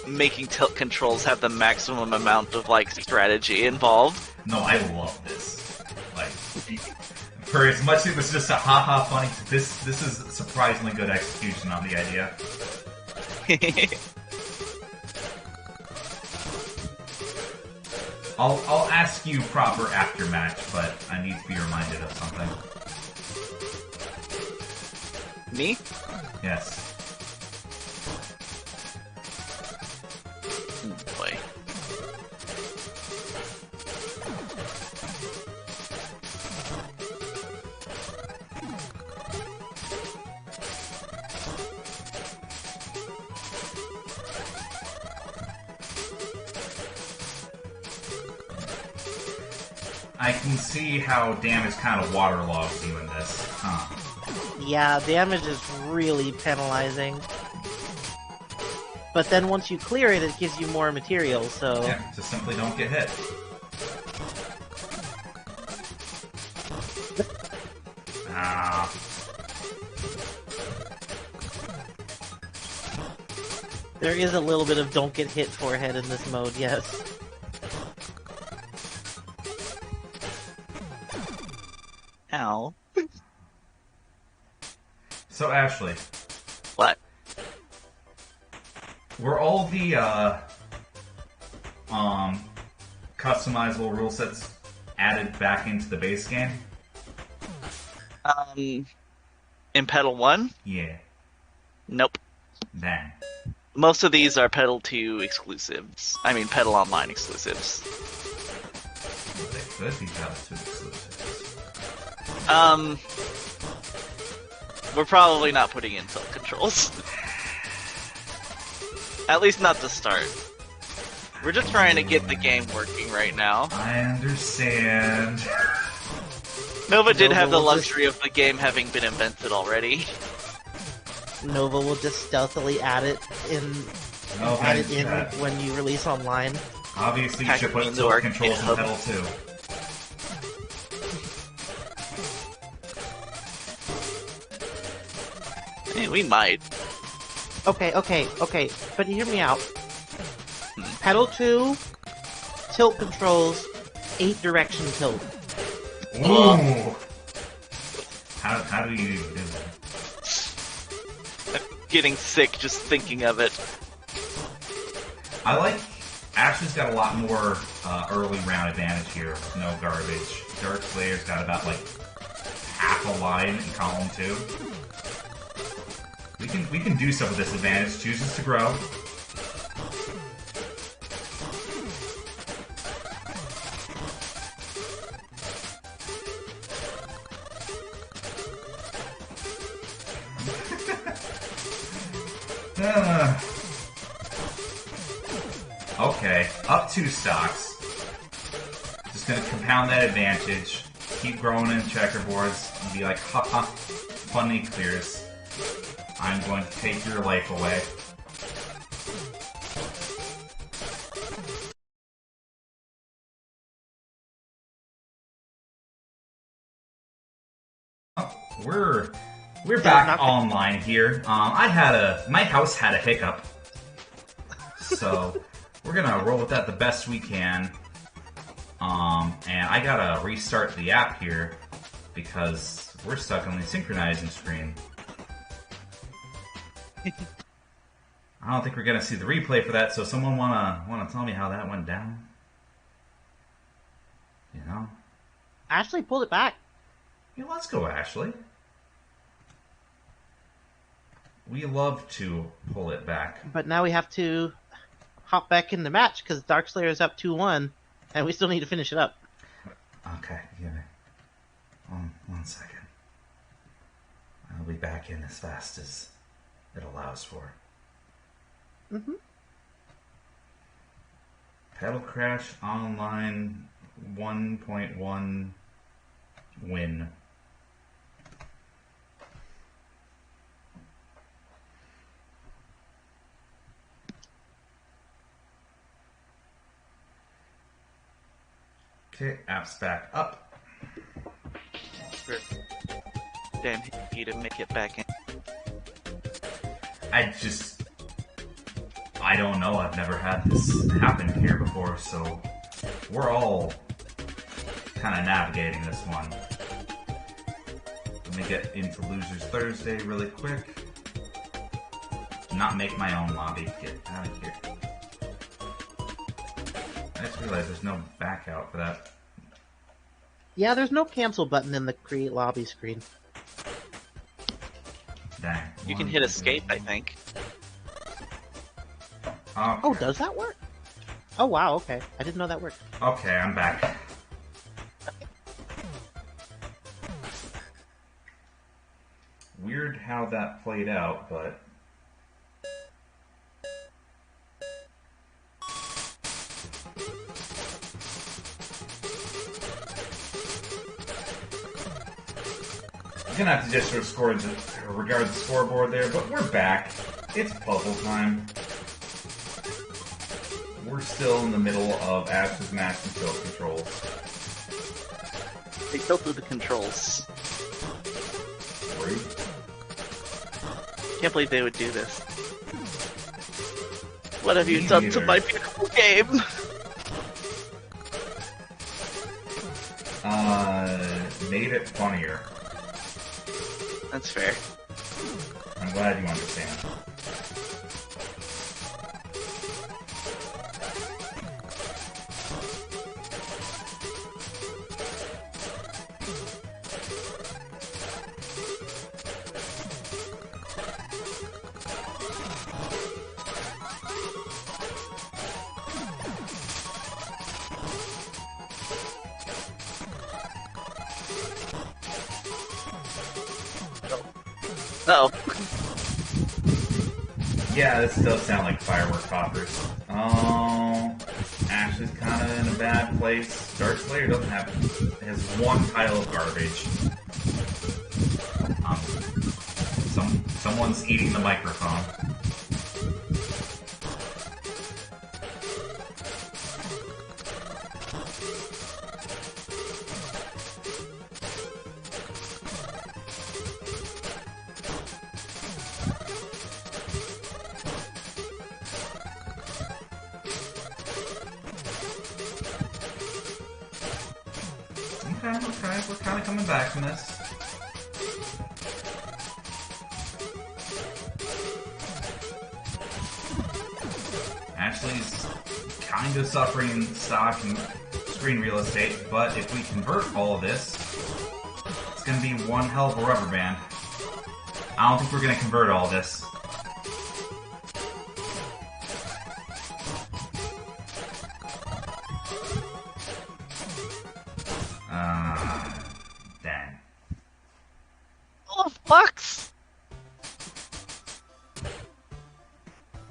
[SPEAKER 2] making tilt controls have the maximum amount of, like, strategy involved.
[SPEAKER 1] No, I love this. Like, for as much as it was just a haha funny, this is surprisingly good execution on the idea. I'll ask you proper after match, but I need to be reminded of something.
[SPEAKER 2] Me?
[SPEAKER 1] Yes.
[SPEAKER 2] Oh boy.
[SPEAKER 1] I can see how damage kind of waterlogs you in this. Huh.
[SPEAKER 4] Yeah, damage is really penalizing. But then once you clear it, it gives you more material, so...
[SPEAKER 1] Yeah, just simply don't get hit. Ah.
[SPEAKER 4] There is a little bit of don't get hit forehead in this mode, yes.
[SPEAKER 2] Ow.
[SPEAKER 1] So, Ashley,
[SPEAKER 2] What?
[SPEAKER 1] were all the customizable rule sets added back into the base game?
[SPEAKER 2] In Petal 1?
[SPEAKER 1] Yeah.
[SPEAKER 2] Nope.
[SPEAKER 1] Dang.
[SPEAKER 2] Most of these are Petal 2 exclusives. I mean, Petal Online exclusives.
[SPEAKER 1] They could be Petal 2 exclusives.
[SPEAKER 2] We're probably not putting in tilt controls. At least not to start. We're just trying to get the game working right now.
[SPEAKER 1] I understand.
[SPEAKER 2] Nova did have the
[SPEAKER 4] will
[SPEAKER 2] luxury of the game having been invented already.
[SPEAKER 4] Nova will just stealthily add it in
[SPEAKER 1] No,
[SPEAKER 4] add it
[SPEAKER 1] thanks,
[SPEAKER 4] in
[SPEAKER 1] Chad.
[SPEAKER 4] when you release online.
[SPEAKER 1] Obviously, you
[SPEAKER 2] Hack
[SPEAKER 1] should
[SPEAKER 2] it
[SPEAKER 1] put
[SPEAKER 2] into
[SPEAKER 1] tilt
[SPEAKER 2] our
[SPEAKER 1] controls in
[SPEAKER 2] GitHub.
[SPEAKER 1] Petal 2.
[SPEAKER 2] Hey, we might.
[SPEAKER 4] Okay, but hear me out. Pedal 2, tilt controls, 8 direction tilt.
[SPEAKER 1] Ooh! How do you even do that?
[SPEAKER 2] I'm getting sick just thinking of it.
[SPEAKER 1] I like... Ashley's got a lot more early round advantage here. No garbage. Darkslayer's got about, like, half a line in column 2. We can do some of this advantage. Chooses to grow. Okay, up 2 stocks. Just gonna compound that advantage. Keep growing in checkerboards and be like, ha ha, funny clears. I'm going to take your life away. Oh, we're back online here. My house had a hiccup, so we're gonna roll with that the best we can. And I gotta restart the app here because we're stuck on the synchronizing screen. I don't think we're gonna see the replay for that, so someone wanna tell me how that went down? You know?
[SPEAKER 4] Ashley pulled it back.
[SPEAKER 1] Yeah, let's go, Ashley. We love to pull it back.
[SPEAKER 4] But now we have to hop back in the match because Darkslayer is up 2-1, and we still need to finish it up.
[SPEAKER 1] Okay, give me 1 second. I'll be back in as fast as it allows for.
[SPEAKER 4] Mm-hmm.
[SPEAKER 1] Petal Crash Online 1.1 win. Okay, app's back up.
[SPEAKER 2] Damn, he to make it back in.
[SPEAKER 1] I don't know. I've never had this happen here before, so we're all kind of navigating this one. Let me get into Losers Thursday really quick. Not make my own lobby. Get out of here. I just realized there's no back out for that.
[SPEAKER 4] Yeah, there's no cancel button in the create lobby screen.
[SPEAKER 1] Dang.
[SPEAKER 2] You can hit escape, I think.
[SPEAKER 1] Okay.
[SPEAKER 4] Oh, does that work? Oh wow, okay. I didn't know that worked.
[SPEAKER 1] Okay, I'm back. Weird how that played out, but... I'm gonna have to just regard the scoreboard there, but we're back. It's puzzle time. We're still in the middle of Ash's Max and Tilt controls.
[SPEAKER 2] They tilted the controls.
[SPEAKER 1] Rude.
[SPEAKER 2] Can't believe they would do this. What have you done to my beautiful game?
[SPEAKER 1] Made it funnier.
[SPEAKER 2] That's fair.
[SPEAKER 1] I'm glad you understand.
[SPEAKER 2] Uh-oh.
[SPEAKER 1] Yeah, this does sound like firework poppers. Oh, Ashley's kind of in a bad place. Darkslayer doesn't have has one pile of garbage. Someone's eating the microphone. Okay, we're kind of coming back from this. Ashley's kind of suffering stock and screen real estate, but if we convert all of this, it's going to be one hell of a rubber band. I don't think we're going to convert all this. Dang.
[SPEAKER 2] Oh, fucks!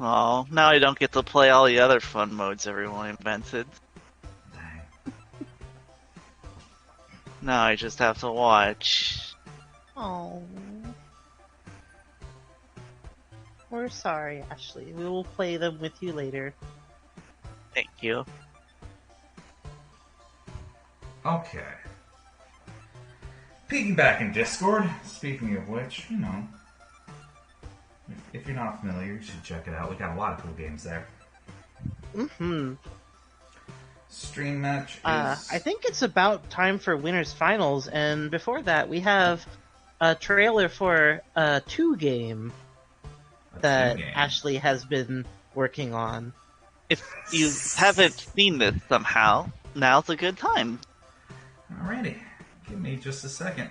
[SPEAKER 2] Oh, now I don't get to play all the other fun modes everyone invented.
[SPEAKER 1] Dang.
[SPEAKER 2] Now I just have to watch.
[SPEAKER 4] Oh. We're sorry, Ashley. We will play them with you later.
[SPEAKER 2] Thank you.
[SPEAKER 1] Okay. Piggyback Discord. Speaking of which, you know, if you're not familiar, you should check it out. We got a lot of cool games there.
[SPEAKER 4] Mm-hmm.
[SPEAKER 1] Stream match is...
[SPEAKER 4] I think it's about time for Winners Finals, and before that, we have a trailer for a 2 game that Ashley has been working on.
[SPEAKER 2] If you haven't seen this somehow, now's a good time.
[SPEAKER 1] Alrighty. Give me just a second.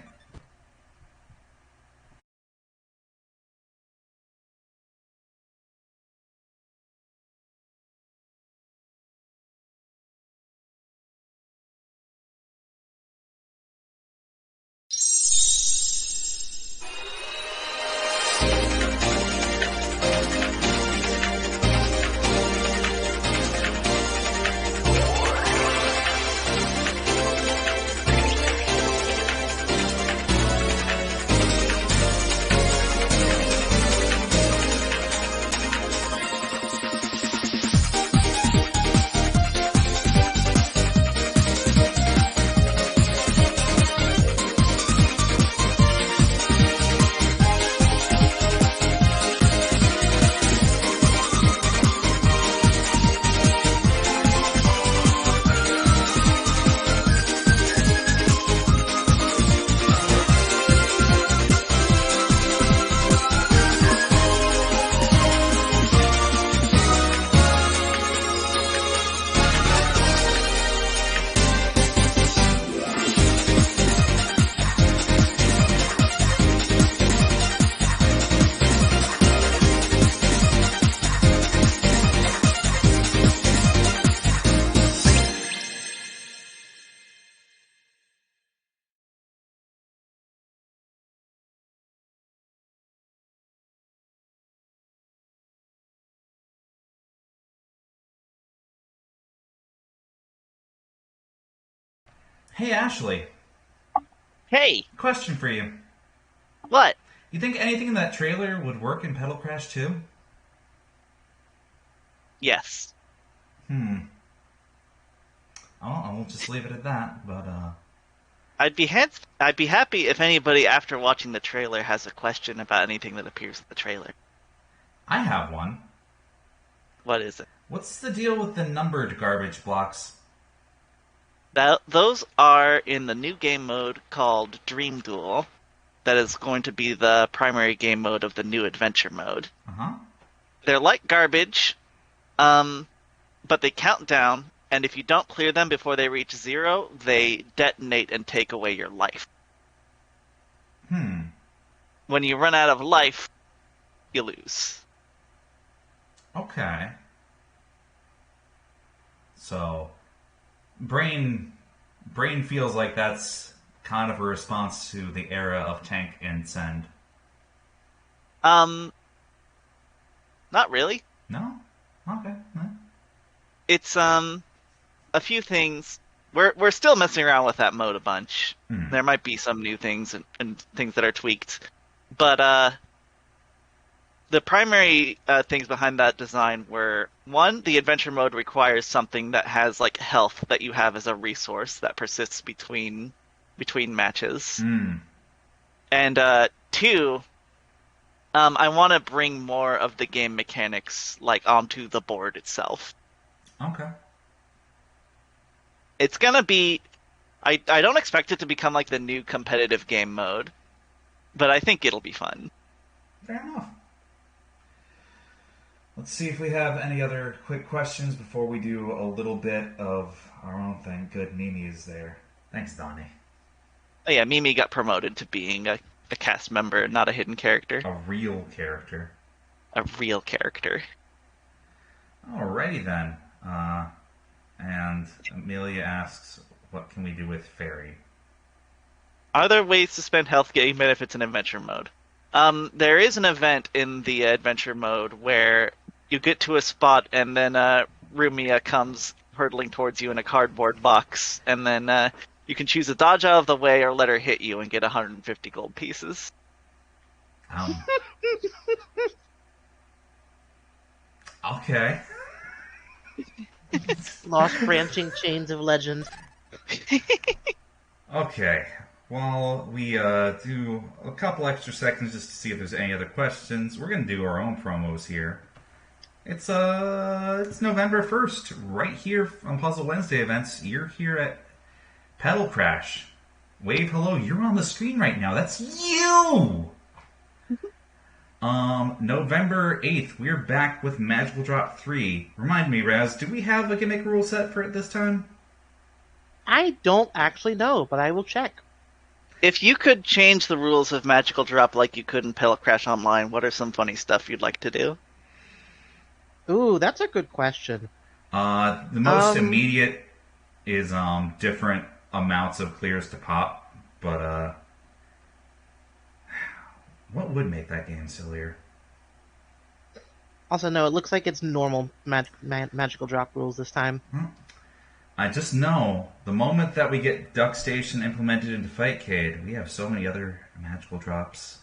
[SPEAKER 1] Hey, Ashley,
[SPEAKER 2] Hey,
[SPEAKER 1] question for you.
[SPEAKER 2] what?
[SPEAKER 1] You think anything in that trailer would work in Petal Crash 2?
[SPEAKER 2] Yes.
[SPEAKER 1] I'll just leave it at that, but,
[SPEAKER 2] I'd be happy if anybody after watching the trailer has a question about anything that appears in the trailer.
[SPEAKER 1] I have one.
[SPEAKER 2] What is it?
[SPEAKER 1] What's the deal with the numbered garbage blocks?
[SPEAKER 2] Those are in the new game mode called Dream Duel. That is going to be the primary game mode of the new adventure mode.
[SPEAKER 1] Uh-huh.
[SPEAKER 2] They're like garbage, but they count down, and if you don't clear them before they reach 0, they detonate and take away your life. When you run out of life, you lose.
[SPEAKER 1] Okay. So, Brain feels like that's kind of a response to the era of Tank and Send.
[SPEAKER 2] Not really.
[SPEAKER 1] No? Okay. No.
[SPEAKER 2] It's a few things. We're still messing around with that mode a bunch. There might be some new things and things that are tweaked, but the primary things behind that design were, one, the adventure mode requires something that has like health that you have as a resource that persists between matches, and two, I want to bring more of the game mechanics like onto the board itself.
[SPEAKER 1] Okay.
[SPEAKER 2] It's gonna be. I don't expect it to become like the new competitive game mode, but I think it'll be fun.
[SPEAKER 1] Fair enough. Let's see if we have any other quick questions before we do a little bit of our own thing. Good, Mimi is there. Thanks, Donnie.
[SPEAKER 2] Oh yeah, Mimi got promoted to being a cast member, not a hidden character.
[SPEAKER 1] A real character.
[SPEAKER 2] A real character.
[SPEAKER 1] Alrighty then. And Amelia asks, what can we do with Fairy?
[SPEAKER 2] Are there ways to spend health game if it's an adventure mode? There is an event in the adventure mode where you get to a spot and then Rumia comes hurtling towards you in a cardboard box, and then you can choose to dodge out of the way or let her hit you and get 150 gold pieces.
[SPEAKER 1] Okay.
[SPEAKER 4] Lost branching chains of legend.
[SPEAKER 1] Okay. While we do a couple extra seconds just to see if there's any other questions, we're going to do our own promos here. It's November 1st, right here on Puzzle Wednesday events. You're here at Petal Crash. Wave hello, you're on the screen right now. That's you! November 8th, we're back with Magical Drop 3. Remind me, Raz, do we have a gimmick rule set for it this time?
[SPEAKER 4] I don't actually know, but I will check.
[SPEAKER 2] If you could change the rules of Magical Drop like you could in Petal Crash Online, what are some funny stuff you'd like to do?
[SPEAKER 4] Ooh, that's a good question.
[SPEAKER 1] The most immediate is different amounts of clears to pop, but what would make that game sillier?
[SPEAKER 4] Also, no, it looks like it's normal magical drop rules this time.
[SPEAKER 1] I just know the moment that we get Duck Station implemented into Fightcade, we have so many other magical drops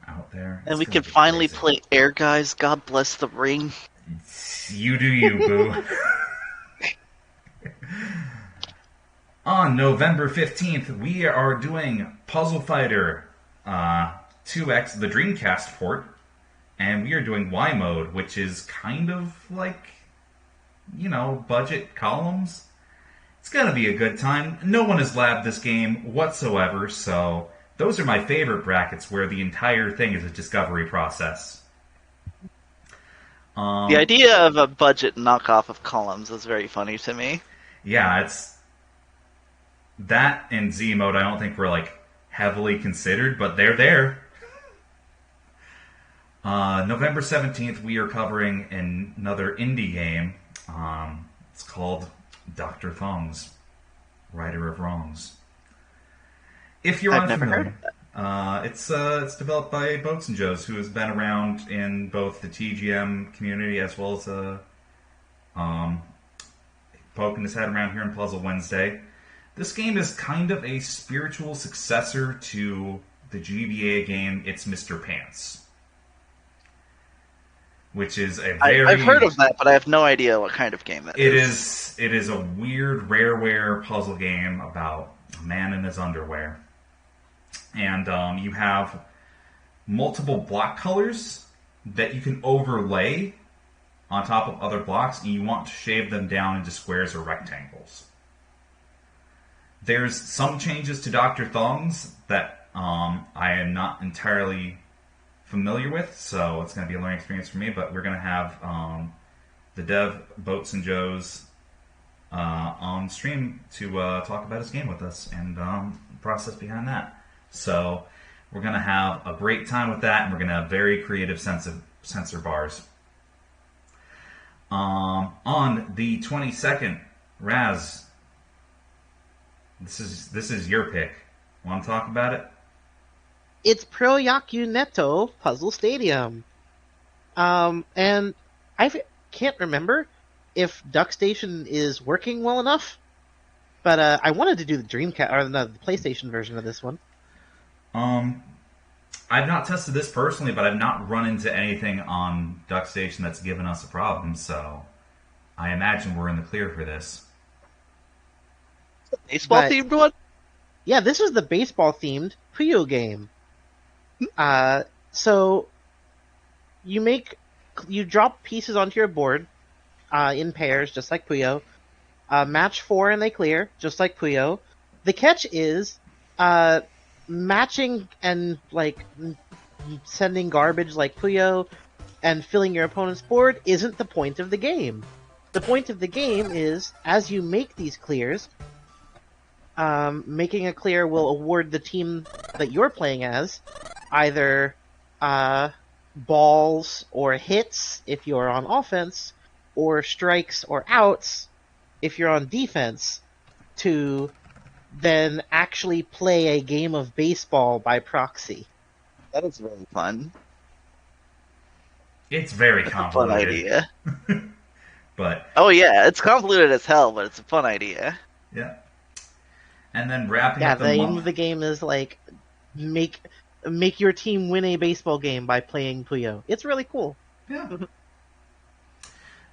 [SPEAKER 1] out there.
[SPEAKER 2] And
[SPEAKER 1] It's
[SPEAKER 2] we
[SPEAKER 1] gonna
[SPEAKER 2] can
[SPEAKER 1] be
[SPEAKER 2] finally
[SPEAKER 1] crazy.
[SPEAKER 2] play Air Guys, God Bless the Ring.
[SPEAKER 1] You do you, boo. On November 15th, we are doing Puzzle Fighter 2X, the Dreamcast port, and we are doing Y mode, which is kind of like, budget columns. It's gonna be a good time. No one has labbed this game whatsoever, so those are my favorite brackets where the entire thing is a discovery process.
[SPEAKER 2] The idea of a budget knockoff of columns is very funny to me.
[SPEAKER 1] Yeah, it's that and Z mode. I don't think were like heavily considered, but they're there. November 17th, we are covering another indie game. It's called Dr. Thongs, Righter of Wrongs. If you're
[SPEAKER 2] I've never
[SPEAKER 1] unfamiliar,
[SPEAKER 2] heard of
[SPEAKER 1] it's developed by Boats and Joes, who has been around in both the TGM community as well as poking his head around here on Puzzle Wednesday. This game is kind of a spiritual successor to the GBA game It's Mr. Pants, which is a very...
[SPEAKER 2] I've heard of that, but I have no idea what kind of game that is.
[SPEAKER 1] It is a weird Rareware puzzle game about a man in his underwear. And you have multiple block colors that you can overlay on top of other blocks, and you want to shave them down into squares or rectangles. There's some changes to Dr. Thongs that I am not entirely familiar with, so it's going to be a learning experience for me, but we're going to have the dev, Boats and Joes, on stream to talk about his game with us and the process behind that. So we're going to have a great time with that, and we're going to have very creative sensor bars. On the 22nd, Raz, this is your pick. Want to talk about it?
[SPEAKER 4] It's Proyaku Neto Puzzle Stadium. And I can't remember if DuckStation is working well enough, but I wanted to do the Dreamcast or the PlayStation version of this one.
[SPEAKER 1] I've not tested this personally, but I've not run into anything on DuckStation that's given us a problem, so I imagine we're in the clear for this.
[SPEAKER 2] Baseball themed one?
[SPEAKER 4] Yeah, this was the baseball themed Puyo game. So you drop pieces onto your board in pairs, just like Puyo. Match 4 and they clear, just like Puyo. The catch is matching and sending garbage like Puyo and filling your opponent's board isn't the point of the game. The point of the game is, as you make these clears, making a clear will award the team that you're playing as either balls or hits if you're on offense, or strikes or outs if you're on defense, to then actually play a game of baseball by proxy.
[SPEAKER 2] That is very fun.
[SPEAKER 1] It's very convoluted.
[SPEAKER 2] That's a fun idea.
[SPEAKER 1] But
[SPEAKER 2] oh yeah, it's convoluted as hell, but it's a fun idea.
[SPEAKER 1] Yeah. And then wrapping
[SPEAKER 4] yeah,
[SPEAKER 1] up
[SPEAKER 4] the aim of the game is make your team win a baseball game by playing Puyo. It's really cool.
[SPEAKER 1] Yeah.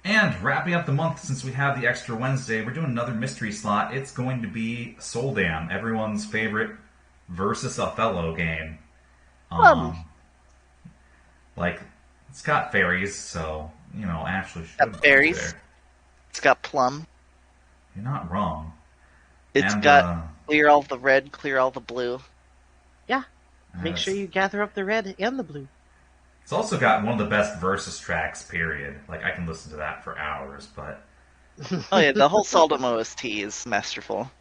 [SPEAKER 1] And wrapping up the month, since we have the extra Wednesday, we're doing another mystery slot. It's going to be Soul Dam, everyone's favorite versus Othello game. It's got fairies, so Ashley should
[SPEAKER 2] got fairies.
[SPEAKER 1] There.
[SPEAKER 2] It's got plum.
[SPEAKER 1] You're not wrong.
[SPEAKER 2] It's got clear all the red, clear all the blue.
[SPEAKER 4] Yeah. Make sure you gather up the red and the blue.
[SPEAKER 1] It's also got one of the best versus tracks, period. I can listen to that for hours, but...
[SPEAKER 2] Oh yeah, the whole Soldom OST is masterful.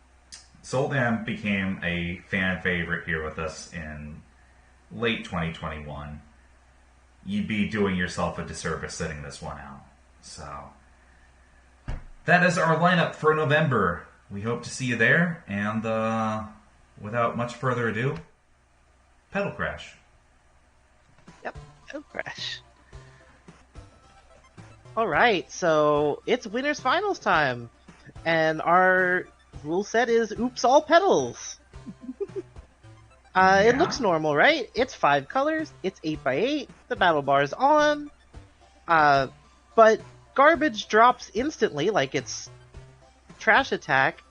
[SPEAKER 1] Soul Dam became a fan favorite here with us in late 2021. You'd be doing yourself a disservice setting this one out. So, that is our lineup for November. We hope to see you there, and without much further ado, Petal Crash.
[SPEAKER 2] Yep, Petal Crash.
[SPEAKER 4] Alright, so it's Winners Finals time, and our rule set is Oops All Petals. It looks normal, right? It's 5 colors, it's 8x8, the battle bar is on, but garbage drops instantly, like it's trash attack,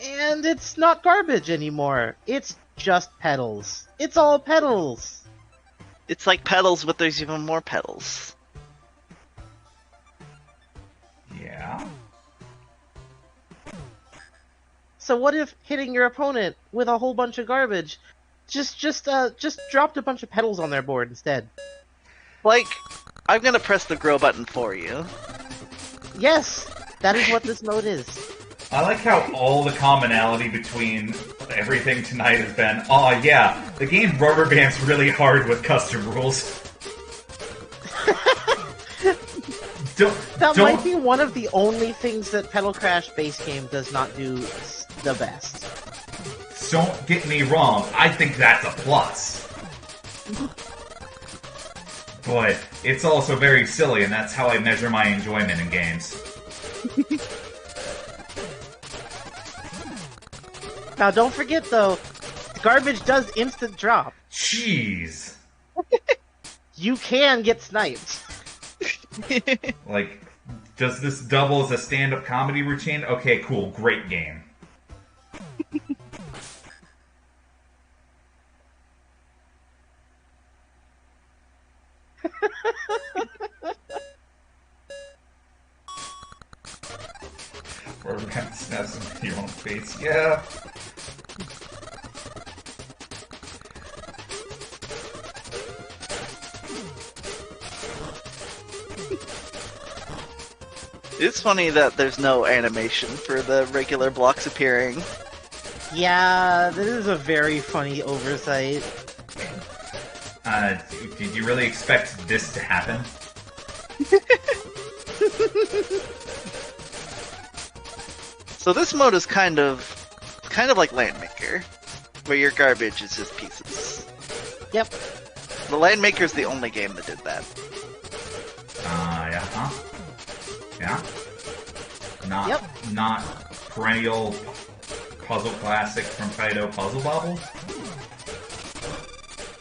[SPEAKER 4] and it's not garbage anymore. It's just petals. It's all petals.
[SPEAKER 2] It's like Petals, but there's even more petals.
[SPEAKER 1] Yeah.
[SPEAKER 4] So what if hitting your opponent with a whole bunch of garbage just dropped a bunch of petals on their board instead?
[SPEAKER 2] I'm gonna press the grow button for you.
[SPEAKER 4] Yes, that is what this mode is.
[SPEAKER 1] I like how all the commonality between everything tonight has been, oh yeah, the game rubber bands really hard with custom rules.
[SPEAKER 4] That might be one of the only things that Petal Crash base game does not do the best.
[SPEAKER 1] Don't get me wrong, I think that's a plus. But it's also very silly, and that's how I measure my enjoyment in games.
[SPEAKER 4] Now, don't forget though, garbage does instant drop.
[SPEAKER 1] Jeez.
[SPEAKER 4] You can get sniped.
[SPEAKER 1] Like, does this double as a stand-up comedy routine? Okay, cool. Great game. Or we're gonna snap some to your own face. Yeah.
[SPEAKER 2] It's funny that there's no animation for the regular blocks appearing.
[SPEAKER 4] Yeah, this is a very funny oversight.
[SPEAKER 1] Did you really expect this to happen?
[SPEAKER 2] So this mode is kind of like Landmaker, where your garbage is just pieces.
[SPEAKER 4] Yep.
[SPEAKER 2] The Landmaker's the only game that did that.
[SPEAKER 1] Yeah, huh? Yeah?
[SPEAKER 4] Yep.
[SPEAKER 1] Not perennial puzzle classic from Taito Puzzle Bobble?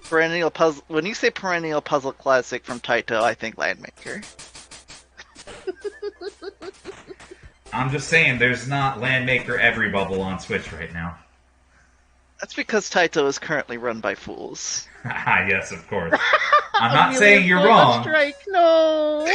[SPEAKER 2] Perennial puzzle. When you say perennial puzzle classic from Taito, I think Landmaker.
[SPEAKER 1] I'm just saying, there's not Landmaker Every Bubble on Switch right now.
[SPEAKER 2] That's because Taito is currently run by fools.
[SPEAKER 1] Haha, yes, of course. I'm not saying you're wrong.
[SPEAKER 4] Strike, no.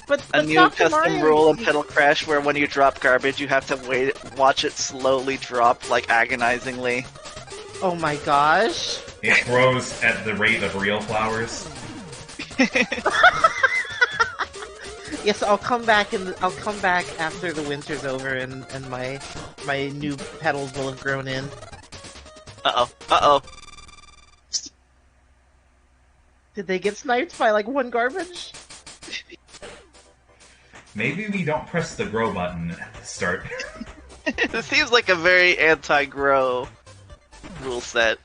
[SPEAKER 4] But
[SPEAKER 2] A new
[SPEAKER 4] Dr.
[SPEAKER 2] custom
[SPEAKER 4] Mario,
[SPEAKER 2] rule in Petal Crash where when you drop garbage, you have to watch it slowly drop, like agonizingly.
[SPEAKER 4] Oh my gosh.
[SPEAKER 1] It grows at the rate of real flowers.
[SPEAKER 4] Yes, I'll come back after the winter's over and my new petals will have grown in.
[SPEAKER 2] Uh-oh.
[SPEAKER 4] Did they get sniped by like one garbage?
[SPEAKER 1] Maybe we don't press the grow button at the start.
[SPEAKER 2] This seems like a very anti-grow rule set.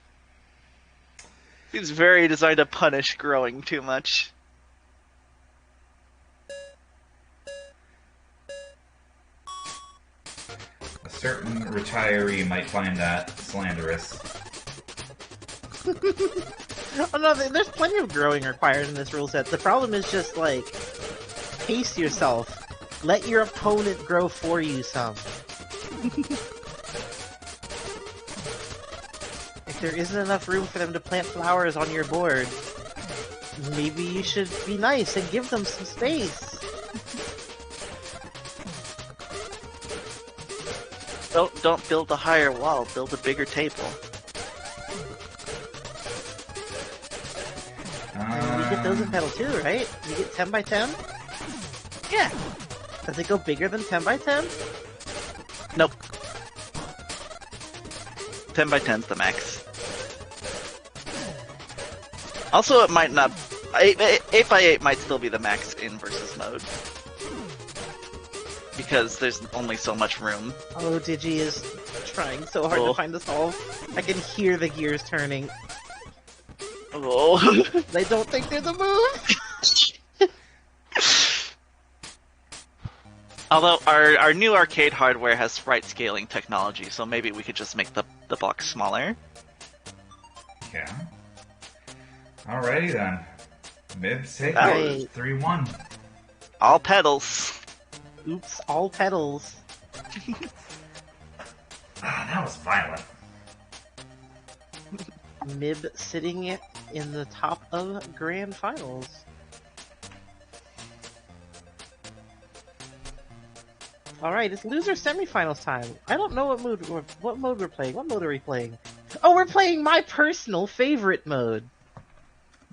[SPEAKER 2] Seems very designed to punish growing too much.
[SPEAKER 1] A certain retiree might find that slanderous.
[SPEAKER 4] Oh no, there's plenty of growing required in this rule set. The problem is just like, pace yourself. Let your opponent grow for you some. If there isn't enough room for them to plant flowers on your board, maybe you should be nice and give them some space.
[SPEAKER 2] Don't build a higher wall, build a bigger table.
[SPEAKER 4] And you get those in Petal too, right? You get 10 by 10?
[SPEAKER 2] Yeah.
[SPEAKER 4] Does it go bigger than 10 by 10?
[SPEAKER 2] Nope. 10 by 10's the max. Also, it might not... 8 by 8 might still be the max in versus mode. Because there's only so much room.
[SPEAKER 4] Oh, Digi is trying so hard to find the solve. I can hear the gears turning.
[SPEAKER 2] Oh.
[SPEAKER 4] They don't think there's a move!
[SPEAKER 2] Although, our new arcade hardware has sprite scaling technology, so maybe we could just make the box smaller.
[SPEAKER 1] Yeah. Alrighty then. Mibs take
[SPEAKER 4] Alright.
[SPEAKER 1] 3-1.
[SPEAKER 2] All petals.
[SPEAKER 4] Oops, all petals.
[SPEAKER 1] That was violent.
[SPEAKER 4] Mib sitting in the top of Grand Finals. Alright, it's loser semifinals time. I don't know what mode we're playing. What mode are we playing? Oh, we're playing my personal favorite mode.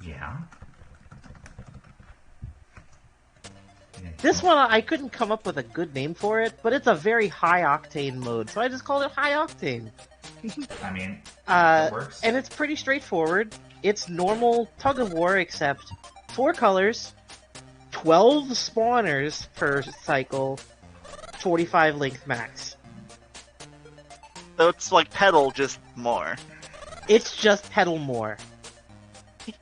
[SPEAKER 1] Yeah.
[SPEAKER 4] This one, I couldn't come up with a good name for it, but it's a very high octane mode, so I just called it high octane.
[SPEAKER 1] I mean, that works.
[SPEAKER 4] And it's pretty straightforward. It's normal tug of war, except 4 colors, 12 spawners per cycle, 45 length max.
[SPEAKER 2] So it's like Petal, just more.
[SPEAKER 4] It's just Petal more.
[SPEAKER 1] The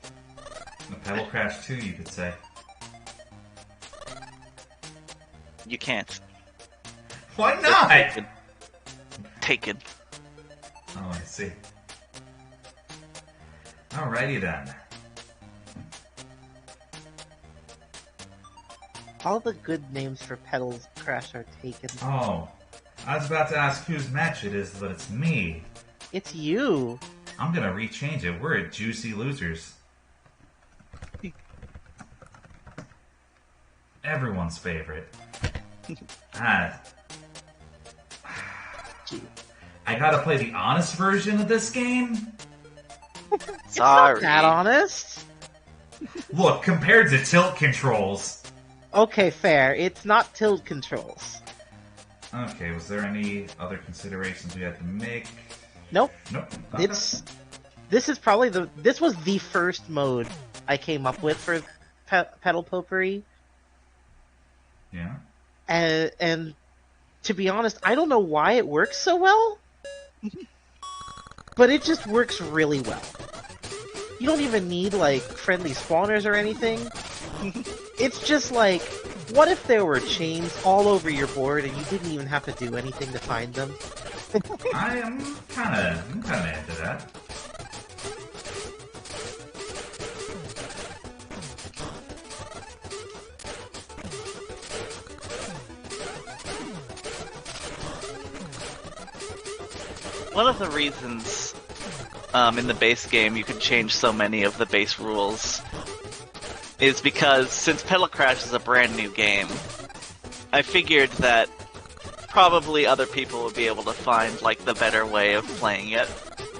[SPEAKER 1] Petal Crash 2, you could say.
[SPEAKER 2] You can't.
[SPEAKER 1] Why not?
[SPEAKER 2] Taken.
[SPEAKER 1] Oh, I see. Alrighty then.
[SPEAKER 4] All the good names for Petals Crash are taken.
[SPEAKER 1] Oh, I was about to ask whose match it is, but it's me.
[SPEAKER 4] It's you.
[SPEAKER 1] I'm gonna rechange it. We're at Juicy Losers. Everyone's favorite. Ah. I gotta play the honest version of this game?
[SPEAKER 2] Sorry.
[SPEAKER 4] That honest?
[SPEAKER 1] Look, compared to tilt controls.
[SPEAKER 4] Okay, fair. It's not tilt controls.
[SPEAKER 1] Okay, was there any other considerations we had to make?
[SPEAKER 4] Nope.
[SPEAKER 1] Nope. Okay.
[SPEAKER 4] This is probably this was the first mode I came up with for Petal Potpourri.
[SPEAKER 1] Yeah.
[SPEAKER 4] And to be honest, I don't know why it works so well. But it just works really well. You don't even need, like, friendly spawners or anything. It's just like, what if there were chains all over your board and you didn't even have to do anything to find them?
[SPEAKER 1] I'm kinda into that.
[SPEAKER 2] One of the reasons in the base game you can change so many of the base rules is because since Petal Crash is a brand new game, I figured that probably other people would be able to find like the better way of playing it.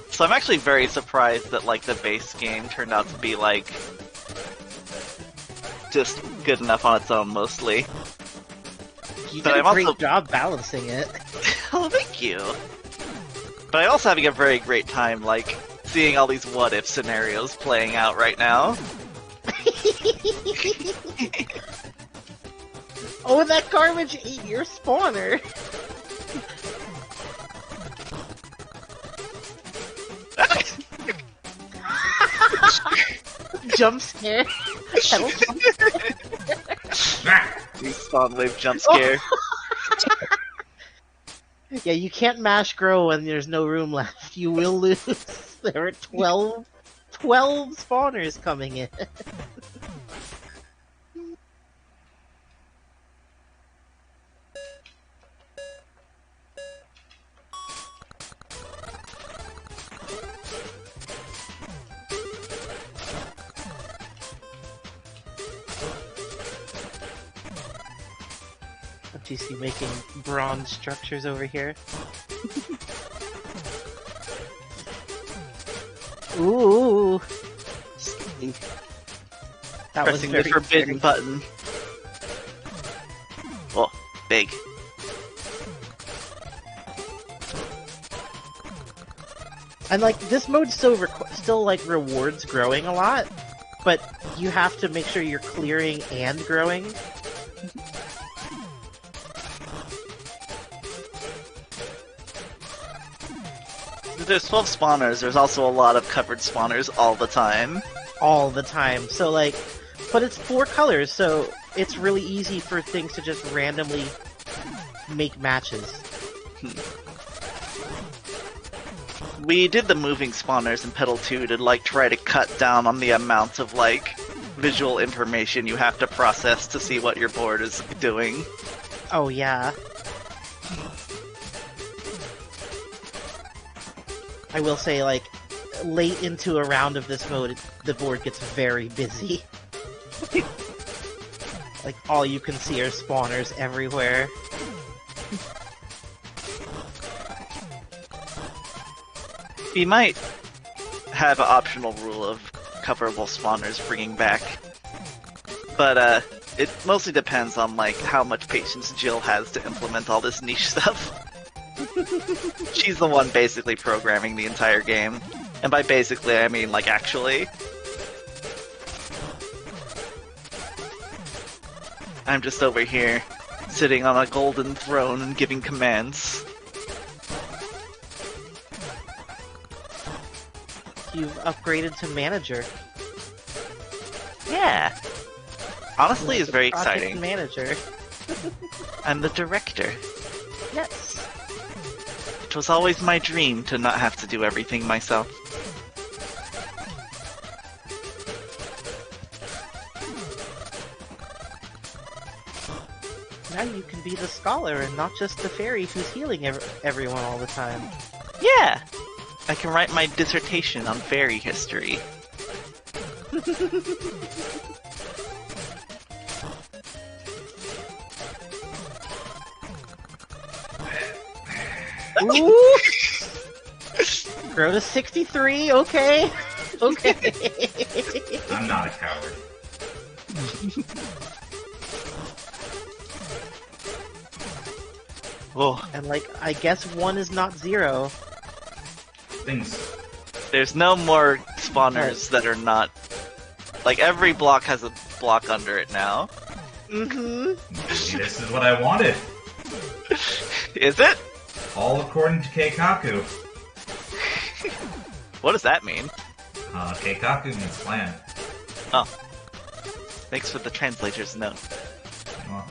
[SPEAKER 2] So I'm actually very surprised that like the base game turned out to be like just good enough on its own mostly.
[SPEAKER 4] You
[SPEAKER 2] But
[SPEAKER 4] did a
[SPEAKER 2] I'm
[SPEAKER 4] great
[SPEAKER 2] also-
[SPEAKER 4] job balancing it.
[SPEAKER 2] Oh, thank you. But I'm also having a very great time, like, seeing all these what-if scenarios playing out right now.
[SPEAKER 4] Oh, that garbage ate your spawner! Jump scare. Petal jump
[SPEAKER 2] Respawn wave jump scare.
[SPEAKER 4] Yeah, you can't mash grow when there's no room left. You will lose. There are 12 spawners coming in. Juicey making bronze structures over here. Ooh. That was
[SPEAKER 2] Pressing the
[SPEAKER 4] very
[SPEAKER 2] forbidden
[SPEAKER 4] scary.
[SPEAKER 2] button. Oh, big.
[SPEAKER 4] And like this mode still like rewards growing a lot, but you have to make sure you're clearing and growing.
[SPEAKER 2] There's 12 spawners, there's also a lot of covered spawners all the time.
[SPEAKER 4] All the time. So like, but it's 4 colors, so it's really easy for things to just randomly make matches.
[SPEAKER 2] We did the moving spawners in Petal 2 to like try to cut down on the amount of like visual information you have to process to see what your board is doing.
[SPEAKER 4] Oh yeah. I will say, like, late into a round of this mode, the board gets very busy. Like, all you can see are spawners everywhere.
[SPEAKER 2] We might have an optional rule of coverable spawners bringing back. But, it mostly depends on, like, how much patience Jill has to implement all this niche stuff. She's the one basically programming the entire game. And by basically, I mean, like, actually. I'm just over here, sitting on a golden throne and giving commands.
[SPEAKER 4] You've upgraded to manager.
[SPEAKER 2] Yeah. Honestly, it's very
[SPEAKER 4] Project
[SPEAKER 2] exciting.
[SPEAKER 4] Manager.
[SPEAKER 2] I'm the director.
[SPEAKER 4] Yes.
[SPEAKER 2] It was always my dream to not have to do everything myself.
[SPEAKER 4] Now you can be the scholar and not just the fairy who's healing everyone all the time.
[SPEAKER 2] Yeah! I can write my dissertation on fairy history.
[SPEAKER 4] Ooh! Grow to 63, okay. Okay.
[SPEAKER 1] I'm not a coward.
[SPEAKER 2] Whoa.
[SPEAKER 4] And like, I guess 1 is not 0.
[SPEAKER 1] Things.
[SPEAKER 2] There's no more spawners that are not... Like, every block has a block under it now.
[SPEAKER 4] Mm-hmm.
[SPEAKER 1] Maybe this is what I wanted.
[SPEAKER 2] Is it?
[SPEAKER 1] All according to Keikaku.
[SPEAKER 2] What does that mean?
[SPEAKER 1] Keikaku means plan.
[SPEAKER 2] Oh. Thanks for the translator's note.
[SPEAKER 1] Well,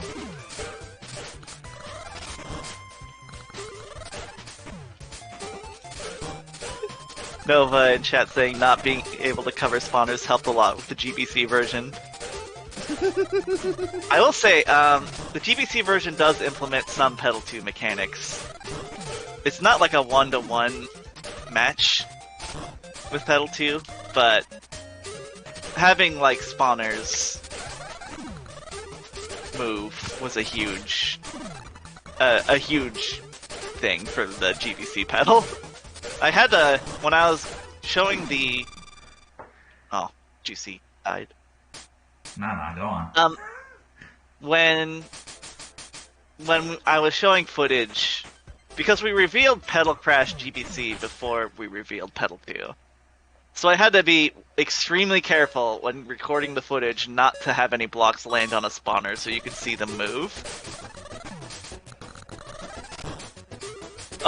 [SPEAKER 2] Nova in chat saying not being able to cover spawners helped a lot with the GBC version. I will say, the GBC version does implement some Petal 2 mechanics. It's not like a 1-to-1 match with Petal 2, but having like spawners move was a huge thing for the GBC Petal. I had to, when I was showing the... Oh, Juicey died.
[SPEAKER 1] nah, go on.
[SPEAKER 2] When I was showing footage, because we revealed Petal Crash GBC before we revealed Petal 2. So I had to be extremely careful when recording the footage not to have any blocks land on a spawner so you could see them move.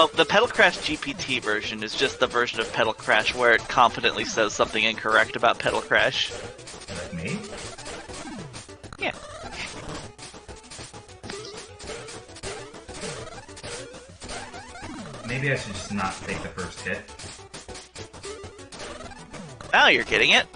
[SPEAKER 2] Oh, the Petal Crash GPT version is just the version of Petal Crash where it confidently says something incorrect about Petal Crash.
[SPEAKER 1] Like me?
[SPEAKER 2] Yeah.
[SPEAKER 1] Maybe I should just not take the first hit.
[SPEAKER 2] Now you're getting it.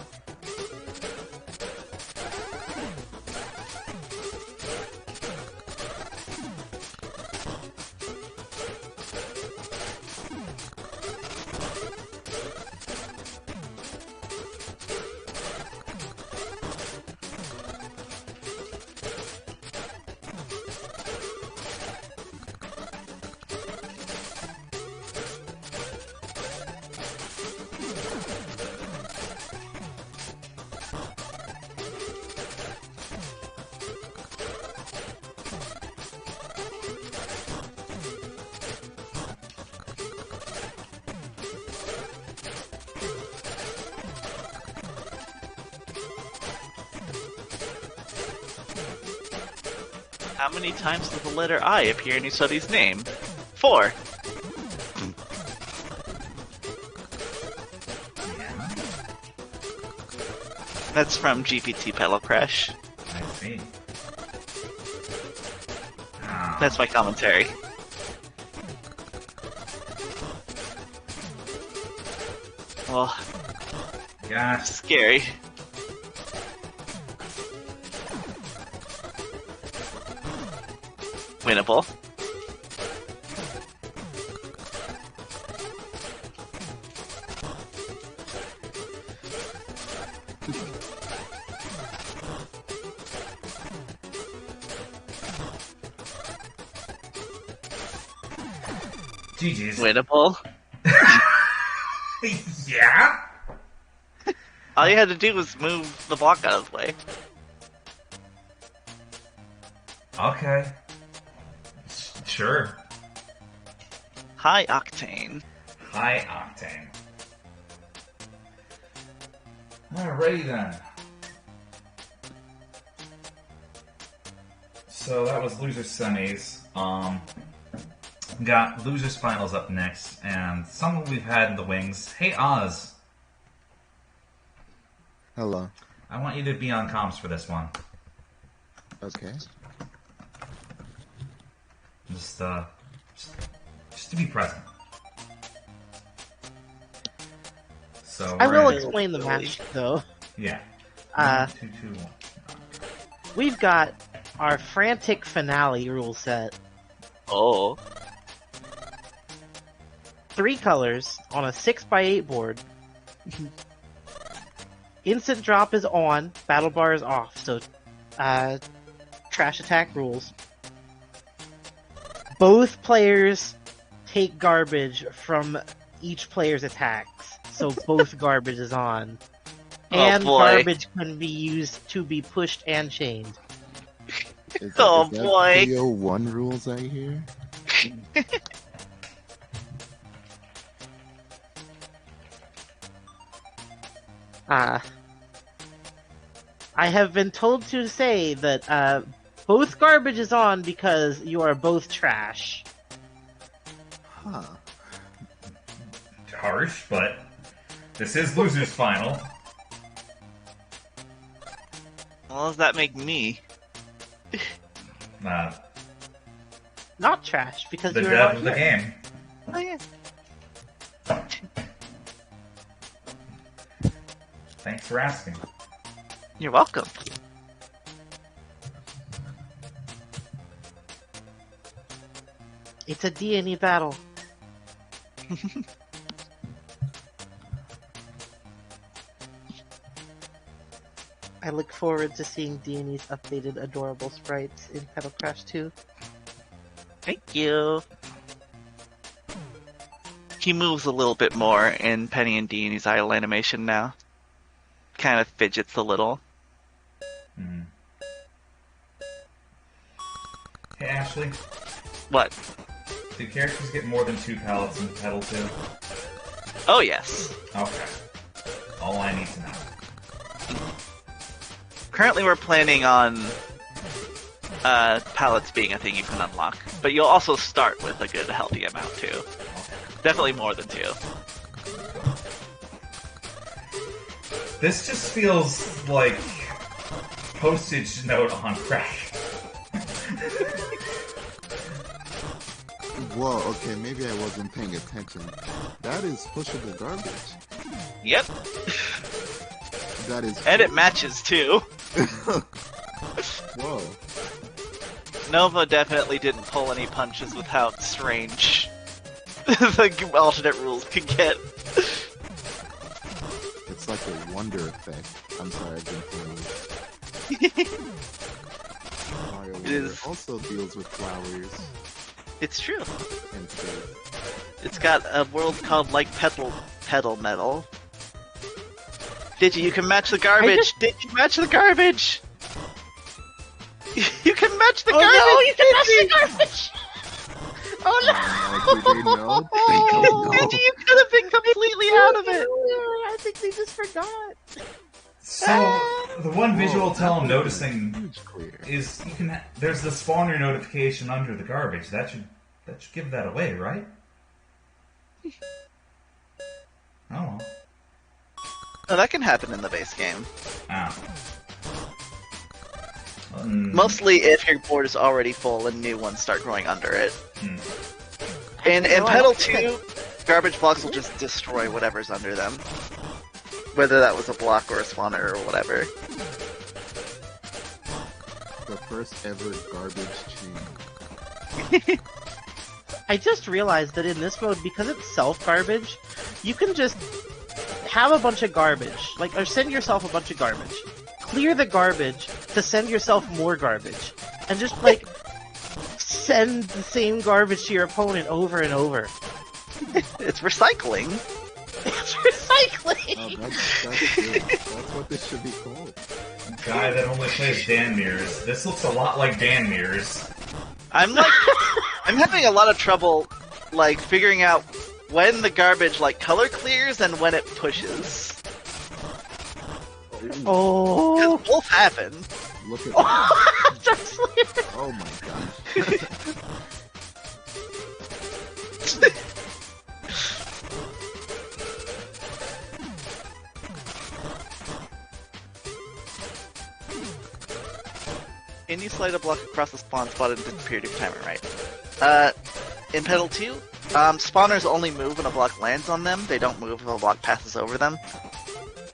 [SPEAKER 2] How many times does the letter I appear in Usobi's name? 4.
[SPEAKER 1] Yeah,
[SPEAKER 2] That's from GPT Petal Crash.
[SPEAKER 1] I see. Ah,
[SPEAKER 2] That's my commentary. Well,
[SPEAKER 1] gosh.
[SPEAKER 2] scary. Winnable.
[SPEAKER 1] GG's.
[SPEAKER 2] Winnable.
[SPEAKER 1] Yeah?
[SPEAKER 2] All you had to do was move the block out of the way.
[SPEAKER 1] Okay. Sure.
[SPEAKER 2] Hi, Octane.
[SPEAKER 1] High Octane. Alrighty then. So that was Losers Semis. Got Losers Finals up next, and someone we've had in the wings. Hey Oz,
[SPEAKER 3] Hello.
[SPEAKER 1] I want you to be on comms for this one.
[SPEAKER 3] Okay.
[SPEAKER 1] Just to be present. So
[SPEAKER 4] I will
[SPEAKER 1] we're
[SPEAKER 4] explain the match though.
[SPEAKER 1] yeah.
[SPEAKER 4] Uh,
[SPEAKER 1] 2, 2, 1.
[SPEAKER 4] We've got our Frantic finale rule set.
[SPEAKER 2] Oh.
[SPEAKER 4] 3 colors on a 6x8 board. Instant drop is on, battle bar is off, so trash attack rules. Both players take garbage from each player's attacks, so both garbage is on.
[SPEAKER 2] Oh,
[SPEAKER 4] And
[SPEAKER 2] boy.
[SPEAKER 4] garbage can be used to be pushed and chained.
[SPEAKER 2] Oh,
[SPEAKER 3] Is that
[SPEAKER 2] boy.
[SPEAKER 3] 301 rules I hear?
[SPEAKER 4] I have been told to say that both garbage is on because you are both trash.
[SPEAKER 3] Huh.
[SPEAKER 1] Harsh, but this is losers final.
[SPEAKER 2] Well, does that make me?
[SPEAKER 1] Uh,
[SPEAKER 4] Not trash because
[SPEAKER 1] the
[SPEAKER 4] you are
[SPEAKER 1] dev
[SPEAKER 4] not
[SPEAKER 1] of the
[SPEAKER 4] here.
[SPEAKER 1] game.
[SPEAKER 2] Oh, yeah.
[SPEAKER 1] Thanks for asking.
[SPEAKER 2] You're welcome.
[SPEAKER 4] It's a D&E battle. I look forward to seeing D&E's updated adorable sprites in Petal Crash 2.
[SPEAKER 2] Thank you. He moves a little bit more in Penny and Deanie's idle animation now. Kind of fidgets a little.
[SPEAKER 1] Hmm. Hey Ashley,
[SPEAKER 2] What?
[SPEAKER 1] do characters get more than 2 pallets in Petal 2?
[SPEAKER 2] Oh, yes.
[SPEAKER 1] Okay. All I need to know.
[SPEAKER 2] Currently we're planning on pallets being a thing you can unlock. But you'll also start with a good healthy amount too. Definitely more than 2.
[SPEAKER 1] This just feels like Postage note on crack.
[SPEAKER 3] Whoa, okay, maybe I wasn't paying attention. That is pushable garbage.
[SPEAKER 2] Yep.
[SPEAKER 3] That is...
[SPEAKER 2] And it matches too.
[SPEAKER 3] Whoa.
[SPEAKER 2] Nova definitely didn't pull any punches with how strange the alternate rules could get.
[SPEAKER 3] It's like a wonder effect. I'm sorry, I've been playing. Mario
[SPEAKER 2] It
[SPEAKER 3] Wonder
[SPEAKER 2] is-
[SPEAKER 3] also deals with flowers
[SPEAKER 2] It's true.
[SPEAKER 3] and stuff.
[SPEAKER 2] It's got a world called like Petal Metal. Digi, you can match the garbage. Did you match the garbage? You can match the
[SPEAKER 4] Oh
[SPEAKER 2] garbage.
[SPEAKER 4] no, you can match
[SPEAKER 2] Digi!
[SPEAKER 4] the garbage! Oh no!
[SPEAKER 3] Did they know? They don't know.
[SPEAKER 2] Digi, you could have been completely out of it.
[SPEAKER 4] I think they just forgot.
[SPEAKER 1] So, the one visual
[SPEAKER 3] Whoa,
[SPEAKER 1] tell I'm
[SPEAKER 3] that was
[SPEAKER 1] noticing
[SPEAKER 3] huge clear.
[SPEAKER 1] is you can there's the spawner notification under the garbage. That should give that away, right? Oh well.
[SPEAKER 2] Oh, that can happen in the base game.
[SPEAKER 1] Ah.
[SPEAKER 2] Mostly if your board is already full and new ones start growing under it.
[SPEAKER 1] Hmm.
[SPEAKER 2] In
[SPEAKER 4] No, I
[SPEAKER 2] Petal
[SPEAKER 4] don't think
[SPEAKER 2] 2, garbage blocks will just destroy whatever's under them. Whether that was a block or a spawner or whatever.
[SPEAKER 3] The first ever garbage chain.
[SPEAKER 4] I just realized that in this mode, because it's self-garbage, you can just have a bunch of garbage, like, or send yourself a bunch of garbage, clear the garbage to send yourself more garbage, and just, like, send the same garbage to your opponent over and over.
[SPEAKER 2] It's recycling.
[SPEAKER 4] It's recycling!
[SPEAKER 3] Oh, that's good. That's what this should be called.
[SPEAKER 1] Guy that only plays Dan Mirrors. This looks a lot like Dan Mirrors.
[SPEAKER 2] I'm having a lot of trouble, like, figuring out when the garbage, like, color clears and when it pushes.
[SPEAKER 4] Oh!
[SPEAKER 2] Because both happen.
[SPEAKER 3] Look at that.
[SPEAKER 4] Darkslayer!
[SPEAKER 3] Oh my gosh.
[SPEAKER 2] And you slide a block across the spawn spot and disappear to time it right. In Petal 2, spawners only move when a block lands on them. They don't move if a block passes over them.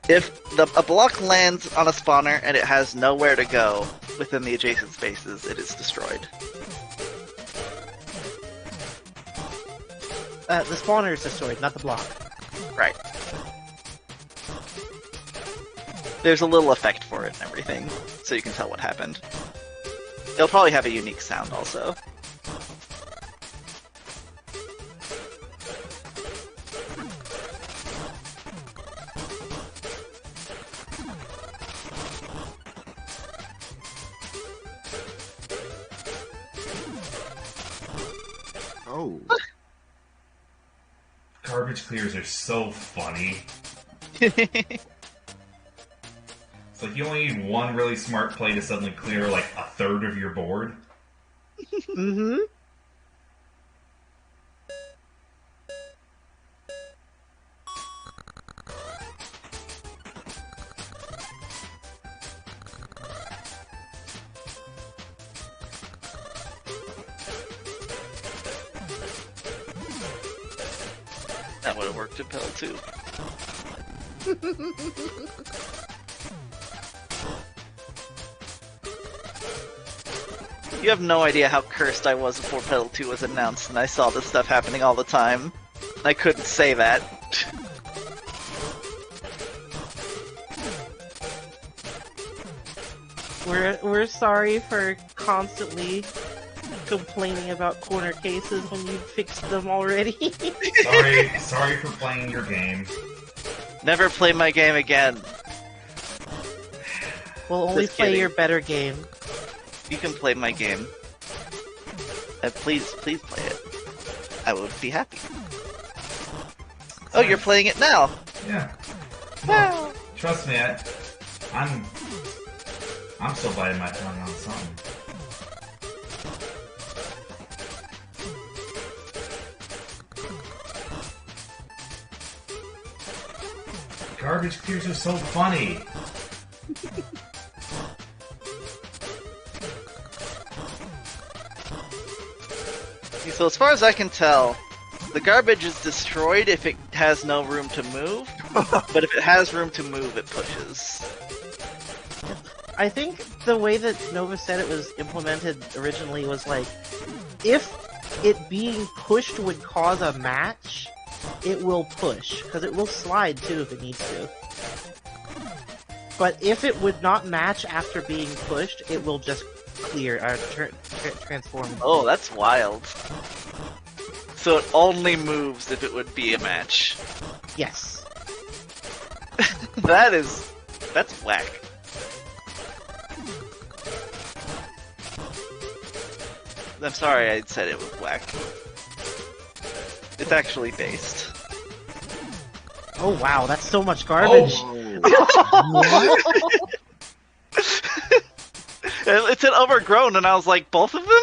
[SPEAKER 2] If a block lands on a spawner and it has nowhere to go within the adjacent spaces, it is destroyed.
[SPEAKER 4] The spawner is destroyed, not the block.
[SPEAKER 2] Right. There's a little effect for it and everything, so you can tell what happened. It'll probably have a unique sound also.
[SPEAKER 3] Oh.
[SPEAKER 1] Garbage clears are so funny. It's like you only need one really smart play to suddenly clear like a third of your board.
[SPEAKER 4] Mm-hmm.
[SPEAKER 2] That would have worked in Petal 2. You have no idea how cursed I was before Petal 2 was announced, and I saw this stuff happening all the time. I couldn't say that.
[SPEAKER 4] We're sorry for constantly complaining about corner cases when you fixed them already.
[SPEAKER 1] Sorry for playing your game.
[SPEAKER 2] Never play my game again.
[SPEAKER 4] We'll only
[SPEAKER 2] Just
[SPEAKER 4] play
[SPEAKER 2] kidding.
[SPEAKER 4] your better game.
[SPEAKER 2] You can play my game. Please play it. I would be happy. Oh, you're playing it now!
[SPEAKER 1] Yeah. Well, trust me, I'm still biting my tongue on something. Garbage clears are so funny.
[SPEAKER 2] So as far as I can tell, the garbage is destroyed if it has no room to move, but if it has room to move, it pushes.
[SPEAKER 4] I think the way that Nova said it was implemented originally was like, if it being pushed would cause a match, it will push, because it will slide too if it needs to. But if it would not match after being pushed, it will just clear, or transform.
[SPEAKER 2] Oh, that's wild. So it only moves if it would be a match.
[SPEAKER 4] Yes.
[SPEAKER 2] That's whack. I'm sorry I said it was whack. It's actually based.
[SPEAKER 4] Oh wow, that's so much garbage.
[SPEAKER 3] What?
[SPEAKER 2] It said overgrown, and I was like, both of them?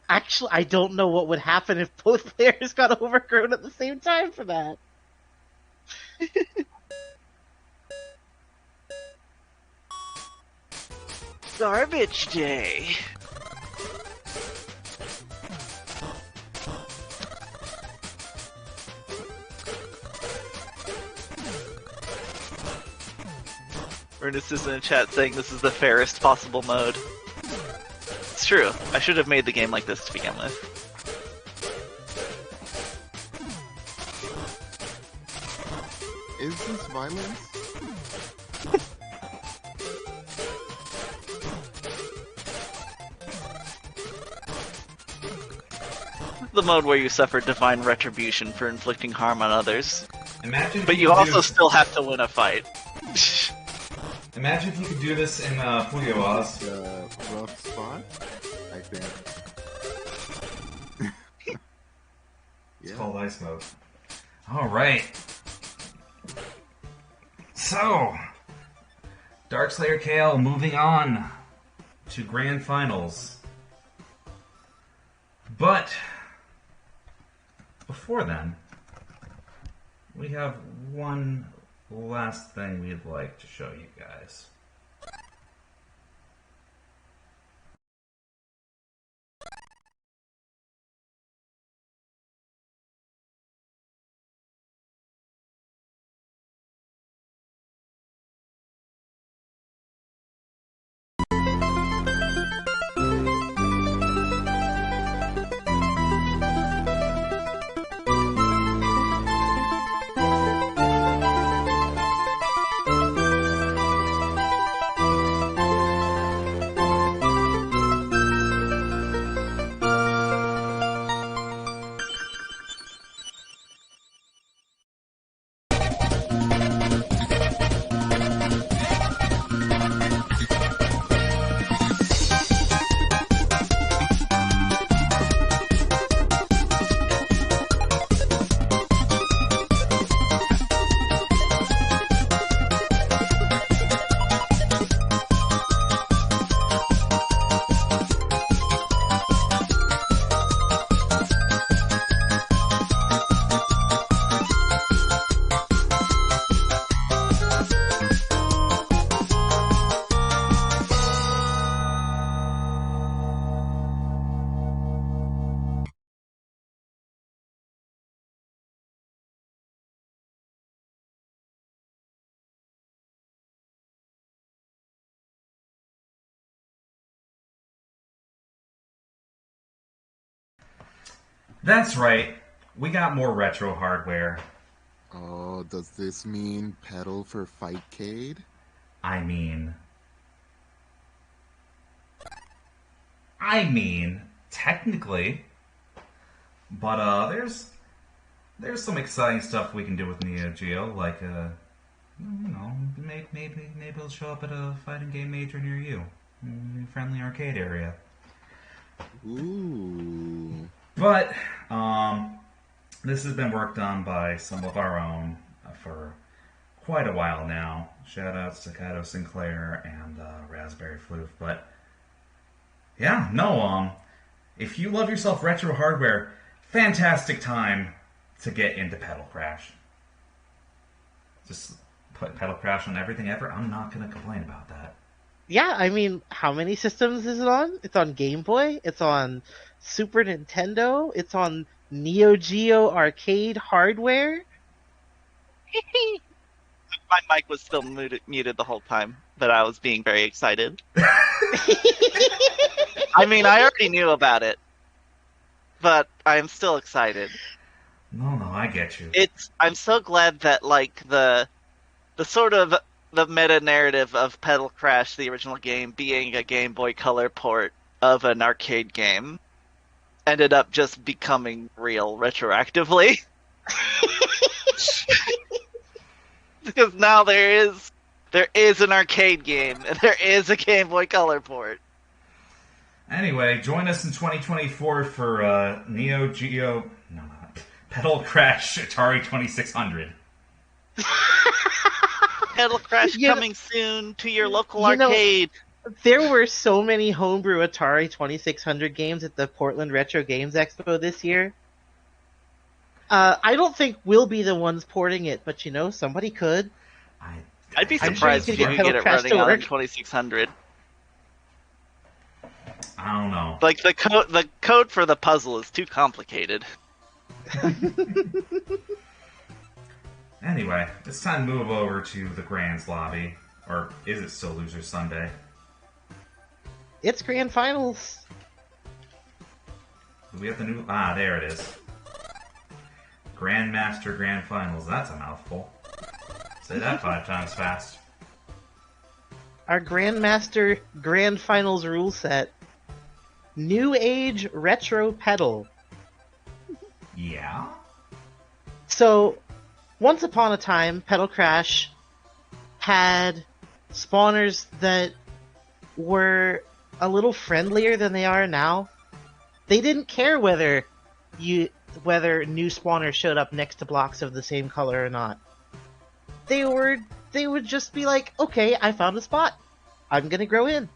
[SPEAKER 4] Actually, I don't know what would happen if both players got overgrown at the same time for that.
[SPEAKER 2] Garbage day. Ernest is in the chat saying this is the fairest possible mode. It's true. I should have made the game like this to begin with.
[SPEAKER 3] Is this violence?
[SPEAKER 2] The mode where you suffer divine retribution for inflicting harm on others.
[SPEAKER 1] Imagine, if
[SPEAKER 2] But you
[SPEAKER 1] could
[SPEAKER 2] also
[SPEAKER 1] do,
[SPEAKER 2] still have to win a fight.
[SPEAKER 1] imagine if you could do this in Puyo Oz.
[SPEAKER 3] Rough spot, I think.
[SPEAKER 1] It's
[SPEAKER 3] Yeah.
[SPEAKER 1] called ice mode. All right. So, DarkslayerKL moving on to grand finals. But before then, we have one last thing we'd like to show you guys. That's right. We got more retro hardware.
[SPEAKER 3] Oh, does this mean Petal for Fightcade?
[SPEAKER 1] I mean... technically. But, there's some exciting stuff we can do with Neo Geo, like, maybe it'll show up at a fighting game major near you. In a friendly arcade area.
[SPEAKER 3] Ooh.
[SPEAKER 1] But, this has been worked on by some of our own for quite a while now. Shoutouts to Kato Sinclair and Raspberryfloof. But yeah, no, if you love yourself retro hardware, fantastic time to get into Petal Crash. Just put Petal Crash on everything ever. I'm not gonna complain about that.
[SPEAKER 4] Yeah, I mean, how many systems is it on? It's on Game Boy, it's on Super Nintendo, it's on Neo Geo arcade hardware.
[SPEAKER 2] My mic was still muted the whole time, but I was being very excited. I mean, I already knew about it, but I'm still excited.
[SPEAKER 1] No, I get you.
[SPEAKER 2] I'm so glad that like the sort of the meta narrative of Petal Crash, the original game, being a Game Boy Color port of an arcade game, ended up just becoming real retroactively. Because now there is an arcade game and there is a Game Boy Color port.
[SPEAKER 1] Anyway, join us in 2024 for Neo Geo... No, not. Petal Crash Atari 2600.
[SPEAKER 2] Petal Crash coming soon to your local arcade.
[SPEAKER 4] There were so many homebrew Atari 2600 games at the Portland Retro Games Expo this year. I don't think we'll be the ones porting it, but somebody could.
[SPEAKER 2] I'd be surprised if you could get it running on a 2600.
[SPEAKER 1] I don't know.
[SPEAKER 2] Like the code for the puzzle is too complicated.
[SPEAKER 1] Anyway, it's time to move over to the Grand's lobby. Or is it still Loser Sunday?
[SPEAKER 4] It's Grand Finals.
[SPEAKER 1] We have the new... there it is. Grandmaster Grand Finals. That's a mouthful. Say that 5 times fast.
[SPEAKER 4] Our Grandmaster Grand Finals rule set. New Age Retro Petal.
[SPEAKER 1] Yeah?
[SPEAKER 4] So, once upon a time, Petal Crash had spawners that were a little friendlier than they are now. They didn't care whether new spawners showed up next to blocks of the same color or not. They would just be like, okay, I found a spot. I'm gonna grow in.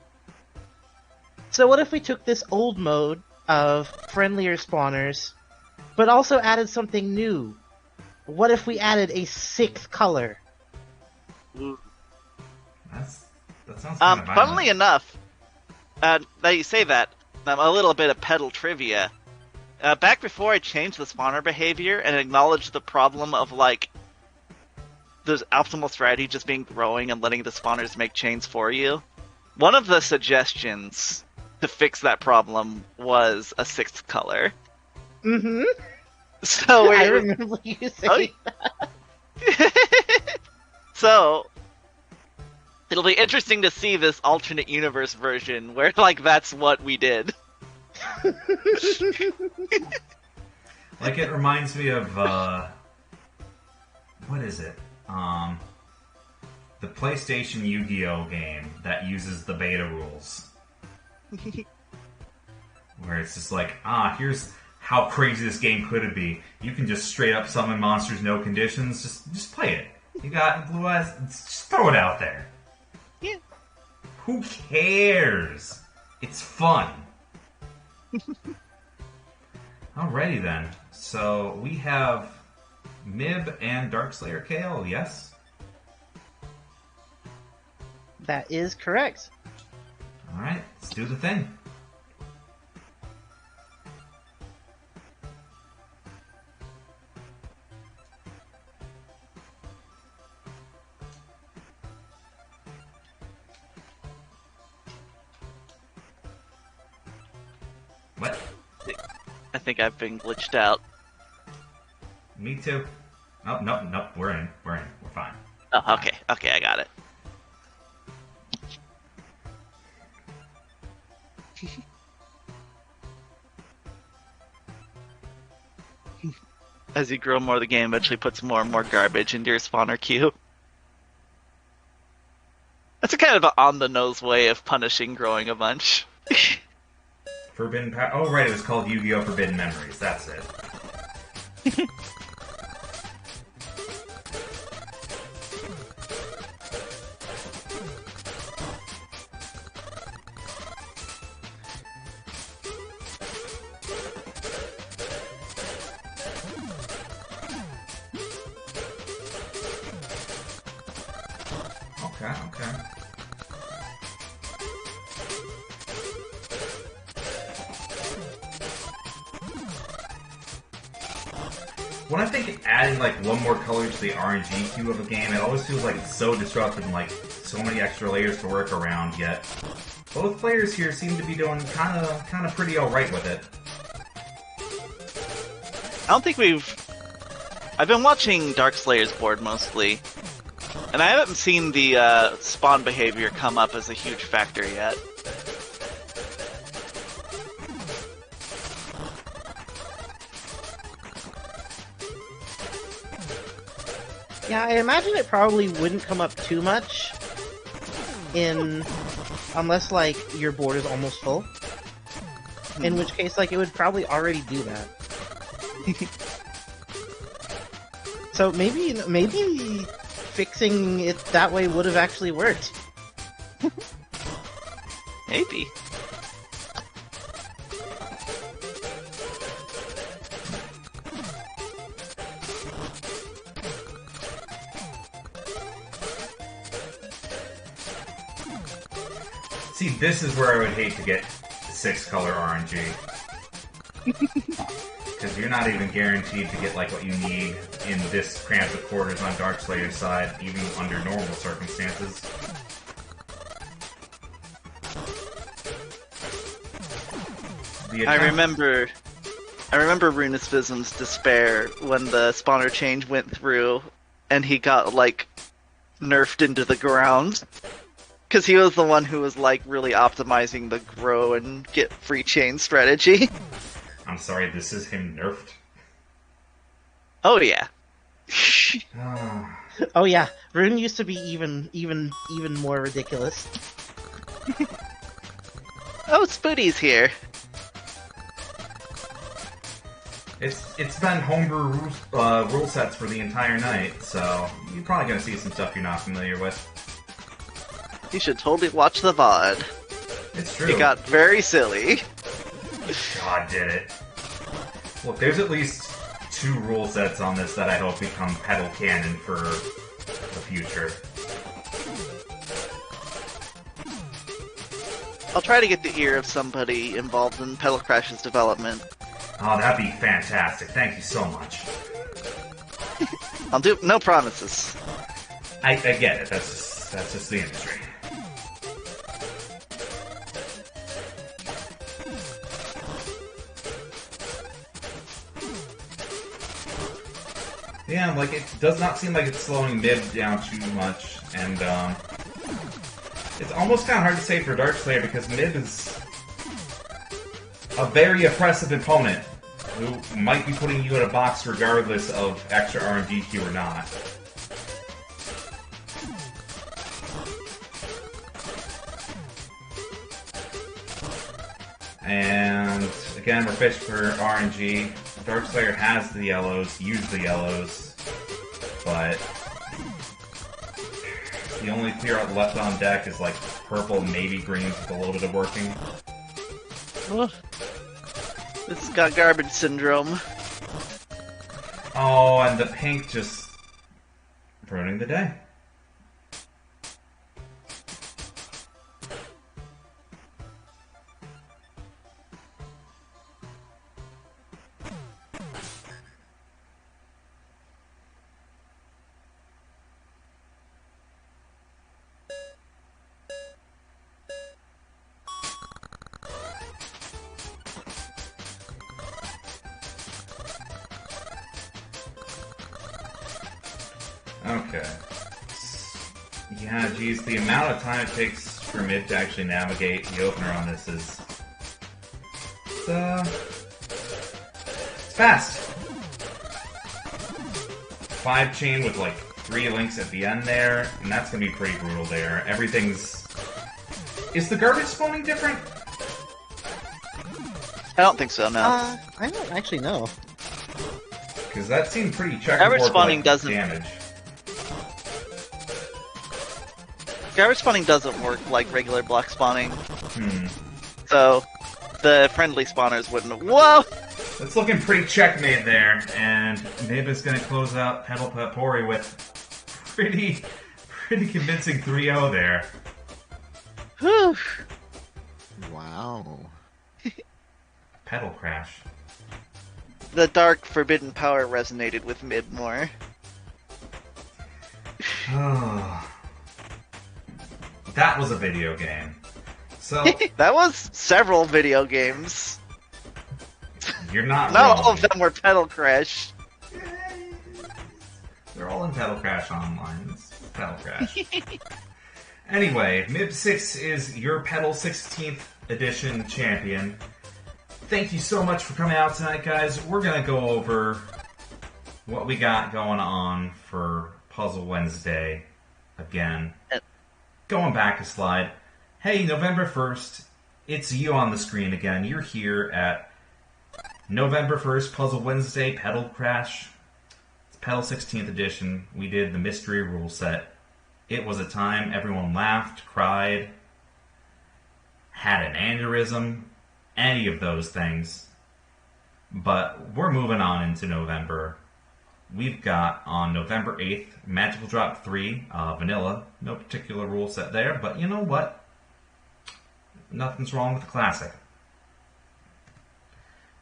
[SPEAKER 4] So what if we took this old mode of friendlier spawners, but also added something new? What if we added a 6th color?
[SPEAKER 1] That sounds kind of
[SPEAKER 2] funnily enough, now you say that, a little bit of Petal trivia. Back before I changed the spawner behavior and acknowledged the problem of like the optimal strategy just being growing and letting the spawners make chains for you, one of the suggestions to fix that problem was a 6th color.
[SPEAKER 4] Mm-hmm.
[SPEAKER 2] So
[SPEAKER 4] I remember you saying
[SPEAKER 2] that. So it'll be interesting to see this alternate universe version where like that's what we did.
[SPEAKER 1] Like, it reminds me of, what is it? The PlayStation Yu-Gi-Oh! Game that uses the beta rules. Where it's just like, here's how crazy this game could be. You can just straight up summon monsters, no conditions. Just play it. You got blue eyes, just throw it out there.
[SPEAKER 2] Yeah.
[SPEAKER 1] Who cares? It's fun. Alrighty then. So we have Mib and DarkslayerKL, yes?
[SPEAKER 4] that is correct.
[SPEAKER 1] Alright, let's do the thing. What?
[SPEAKER 2] I think I've been glitched out.
[SPEAKER 1] Me too. Oh, nope. We're in. We're fine.
[SPEAKER 2] Oh, okay. Okay, I got it. As you grow more, the game eventually puts more and more garbage into your spawner queue. That's a kind of an on-the-nose way of punishing growing a bunch.
[SPEAKER 1] Forbidden Power. Oh, right, it was called Yu-Gi-Oh! Forbidden Memories. That's it. Okay. When I think adding like one more color to the RNG queue of a game, it always feels like it's so disruptive and like so many extra layers to work around. Yet both players here seem to be doing kind of pretty alright with it.
[SPEAKER 2] I don't think I've been watching Darkslayer's board mostly, and I haven't seen the spawn behavior come up as a huge factor yet.
[SPEAKER 4] Yeah, I imagine it probably wouldn't come up too much unless like your board is almost full. In which case, like, it would probably already do that. So maybe fixing it that way would have actually worked.
[SPEAKER 2] Maybe.
[SPEAKER 1] See, this is where I would hate to get 6-color RNG. Because you're not even guaranteed to get like what you need in this cramped with quarters on Darkslayer's side, even under normal circumstances.
[SPEAKER 2] I remember Runisvism's despair when the spawner change went through and he got like nerfed into the ground. Because he was the one who was like really optimizing the grow and get free chain strategy.
[SPEAKER 1] I'm sorry, this is him nerfed?
[SPEAKER 2] Oh yeah.
[SPEAKER 4] Oh yeah, Rune used to be even more ridiculous.
[SPEAKER 2] Oh, Spooty's here.
[SPEAKER 1] It's been homebrew rule sets for the entire night, so you're probably gonna see some stuff you're not familiar with.
[SPEAKER 2] You should totally watch the VOD.
[SPEAKER 1] It's true.
[SPEAKER 2] It got very silly.
[SPEAKER 1] God did it. Look, there's at least 2 rule sets on this that I hope become Petal canon for the future.
[SPEAKER 2] I'll try to get the ear of somebody involved in Petal Crash's development.
[SPEAKER 1] Oh, that'd be fantastic. Thank you so much.
[SPEAKER 2] I'll do no promises.
[SPEAKER 1] I get it. That's just the industry. Yeah, like, it does not seem like it's slowing mid down too much, and, it's almost kind of hard to say for Darkslayer because mid is a very oppressive opponent who might be putting you in a box regardless of extra RNG queue or not. And again, we're fishing for RNG. Darkslayer has the yellows, use the yellows, but the only clear out left on deck is like purple, maybe greens with a little bit of working.
[SPEAKER 2] Oh, it's got garbage syndrome.
[SPEAKER 1] Oh, and the pink just ruining the day. Okay. Yeah, geez, the amount of time it takes for mid to actually navigate the opener on this is... It's fast. 5 chain with like 3 links at the end there, and that's gonna be pretty brutal there. Everything's... Is the garbage spawning different?
[SPEAKER 2] I don't think so, no.
[SPEAKER 4] I don't actually know.
[SPEAKER 1] Because that seemed pretty checkerboard
[SPEAKER 2] Garbage spawning doesn't...
[SPEAKER 1] damage.
[SPEAKER 2] Garbage spawning doesn't work like regular block spawning.
[SPEAKER 1] Hmm.
[SPEAKER 2] So, the friendly spawners wouldn't have... Whoa!
[SPEAKER 1] It's looking pretty checkmate there, and Mib is going to close out Petal Potpourri with pretty convincing 3-0 there.
[SPEAKER 2] Whew.
[SPEAKER 3] Wow.
[SPEAKER 1] Petal crash.
[SPEAKER 2] The dark forbidden power resonated with Mid more.
[SPEAKER 1] Oh. That was a video game. So,
[SPEAKER 2] That was several video games.
[SPEAKER 1] you're not
[SPEAKER 2] Not
[SPEAKER 1] wrong.
[SPEAKER 2] all of them were Petal Crash.
[SPEAKER 1] They're all in Petal Crash Online. It's Petal Crash. Anyway, Mib 6 is your Petal 16th edition champion. Thank you so much for coming out tonight, guys. We're going to go over what we got going on for Puzzle Wednesday again. Going back a slide. Hey, November 1st, it's you on the screen again. You're here at November 1st, Puzzle Wednesday, Petal Crash. It's Petal 16th edition. We did the mystery rule set. It was a time everyone laughed, cried, had an aneurysm, any of those things. But we're moving on into November. We've got on November 8th, Magical Drop 3, Vanilla. No particular rule set there, but you know what? Nothing's wrong with the classic.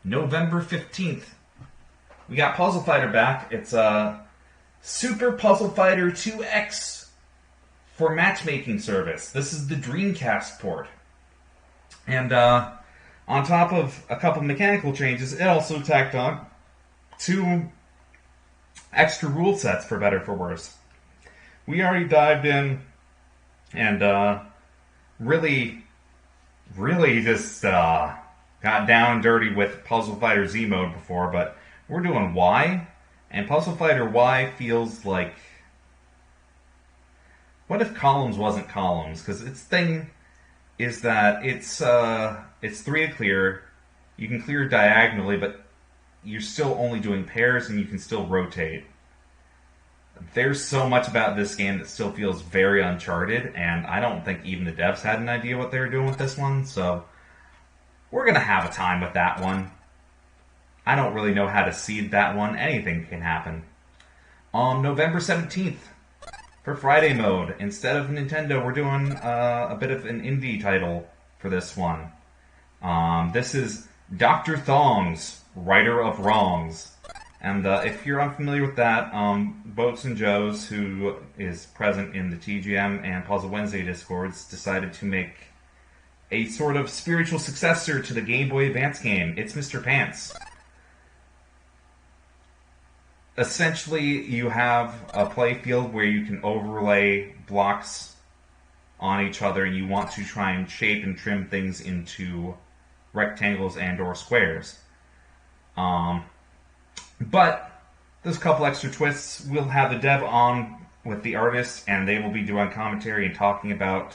[SPEAKER 1] November 15th, we got Puzzle Fighter back. It's Super Puzzle Fighter 2X for matchmaking service. This is the Dreamcast port. And on top of a couple mechanical changes, it also tacked on 2 extra rule sets, for better or for worse. We already dived in and really just got down and dirty with Puzzle Fighter Z mode before, but we're doing Y, and Puzzle Fighter Y feels like... What if columns wasn't columns? Because its thing is that it's 3 to clear. You can clear diagonally, but you're still only doing pairs, and you can still rotate. There's so much about this game that still feels very Uncharted, and I don't think even the devs had an idea what they were doing with this one, so we're going to have a time with that one. I don't really know how to seed that one. Anything can happen. On November 17th, for Friday mode, instead of Nintendo, we're doing a bit of an indie title for this one. This is Dr. Thong's Righter of Wrongs. And if you're unfamiliar with that, Boats and Joes, who is present in the TGM and Puzzle Wednesday Discords, decided to make a sort of spiritual successor to the Game Boy Advance game. It's Mr. Pants. Essentially, you have a play field where you can overlay blocks on each other, and you want to try and shape and trim things into rectangles and or squares. But there's a couple extra twists. We'll have the dev on with the artist, and they will be doing commentary and talking about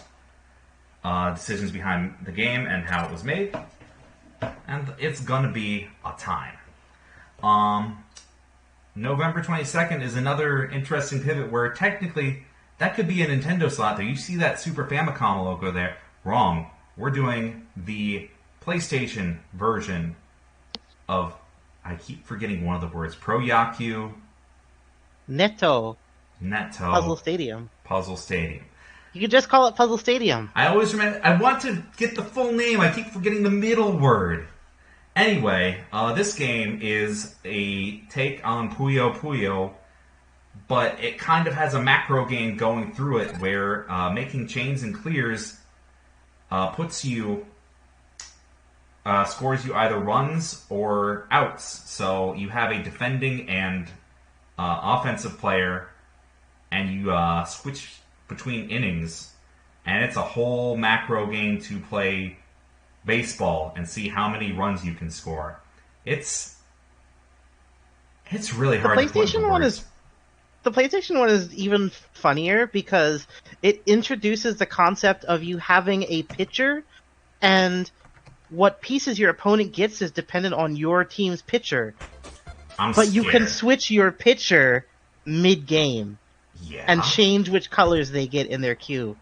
[SPEAKER 1] decisions behind the game and how it was made. And it's gonna be a time. November 22nd is another interesting pivot where technically that could be a Nintendo slot there. You see that Super Famicom logo there? Wrong. We're doing the PlayStation version of... I keep forgetting one of the words. Pro Yaku.
[SPEAKER 4] Neto.
[SPEAKER 1] Puzzle
[SPEAKER 4] Stadium.
[SPEAKER 1] Puzzle Stadium.
[SPEAKER 4] You could just call it Puzzle Stadium.
[SPEAKER 1] I always remember... I want to get the full name. I keep forgetting the middle word. Anyway, this game is a take on Puyo Puyo, but it kind of has a macro game going through it where making chains and clears puts you... scores you either runs or outs. So you have a defending and offensive player and you switch between innings, and it's a whole macro game to play baseball and see how many runs you can score. It's really hard to put into words.
[SPEAKER 4] The PlayStation one is even funnier because it introduces the concept of you having a pitcher, and what pieces your opponent gets is dependent on your team's pitcher. But you can switch your pitcher mid-game and change which colors they get in their queue.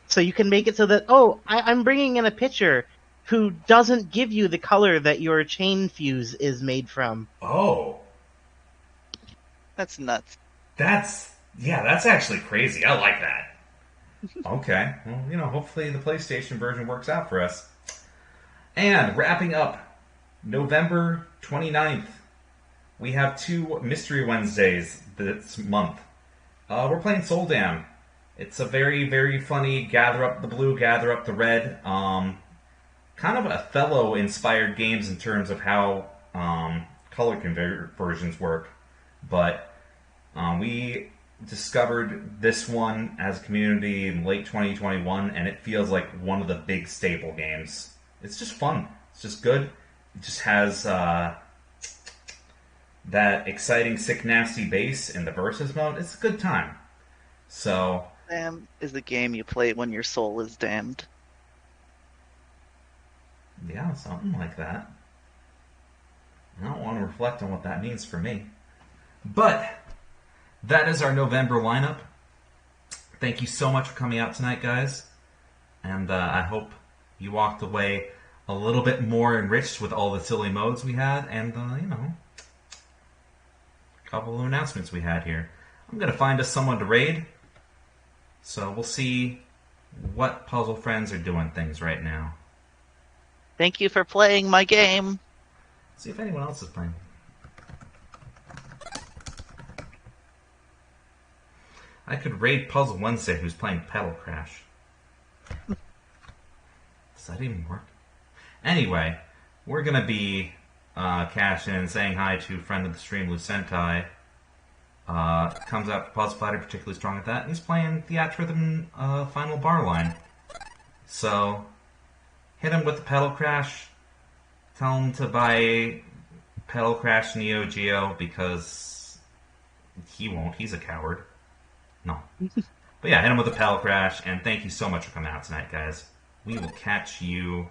[SPEAKER 4] So you can make it so that, I'm bringing in a pitcher who doesn't give you the color that your chain fuse is made from.
[SPEAKER 1] Oh.
[SPEAKER 2] That's nuts.
[SPEAKER 1] That's actually crazy. I like that. Okay. Well, hopefully the PlayStation version works out for us. And wrapping up, November 29th, we have 2 Mystery Wednesdays this month. We're playing Soul Dam. It's a very, very funny gather up the blue, gather up the red. Kind of Othello-inspired games in terms of how color conversions work. But we discovered this one as a community in late 2021, and it feels like one of the big staple games. It's just fun. It's just good. It just has that exciting, sick, nasty bass in the versus mode. It's a good time. So,
[SPEAKER 2] Dam is a game you play when your soul is damned.
[SPEAKER 1] Yeah, something like that. I don't want to reflect on what that means for me. But that is our November lineup. Thank you so much for coming out tonight, guys. And I hope you walked away a little bit more enriched with all the silly modes we had and, a couple of announcements we had here. I'm going to find us someone to raid. So we'll see what puzzle friends are doing things right now.
[SPEAKER 2] Thank you for playing my game.
[SPEAKER 1] See if anyone else is playing. I could raid Puzzle Wednesday who's playing Petal Crash. Does that even work? Anyway, we're going to be cashing in and saying hi to friend of the stream, Lucentai. Comes out for Puzzle Fighter, particularly strong at that. And he's playing Theatrhythm Final Bar Line. So, hit him with the Petal Crash. Tell him to buy Petal Crash Neo Geo because he won't. He's a coward. No. But yeah, hit him with the Petal Crash. And thank you so much for coming out tonight, guys. We will catch you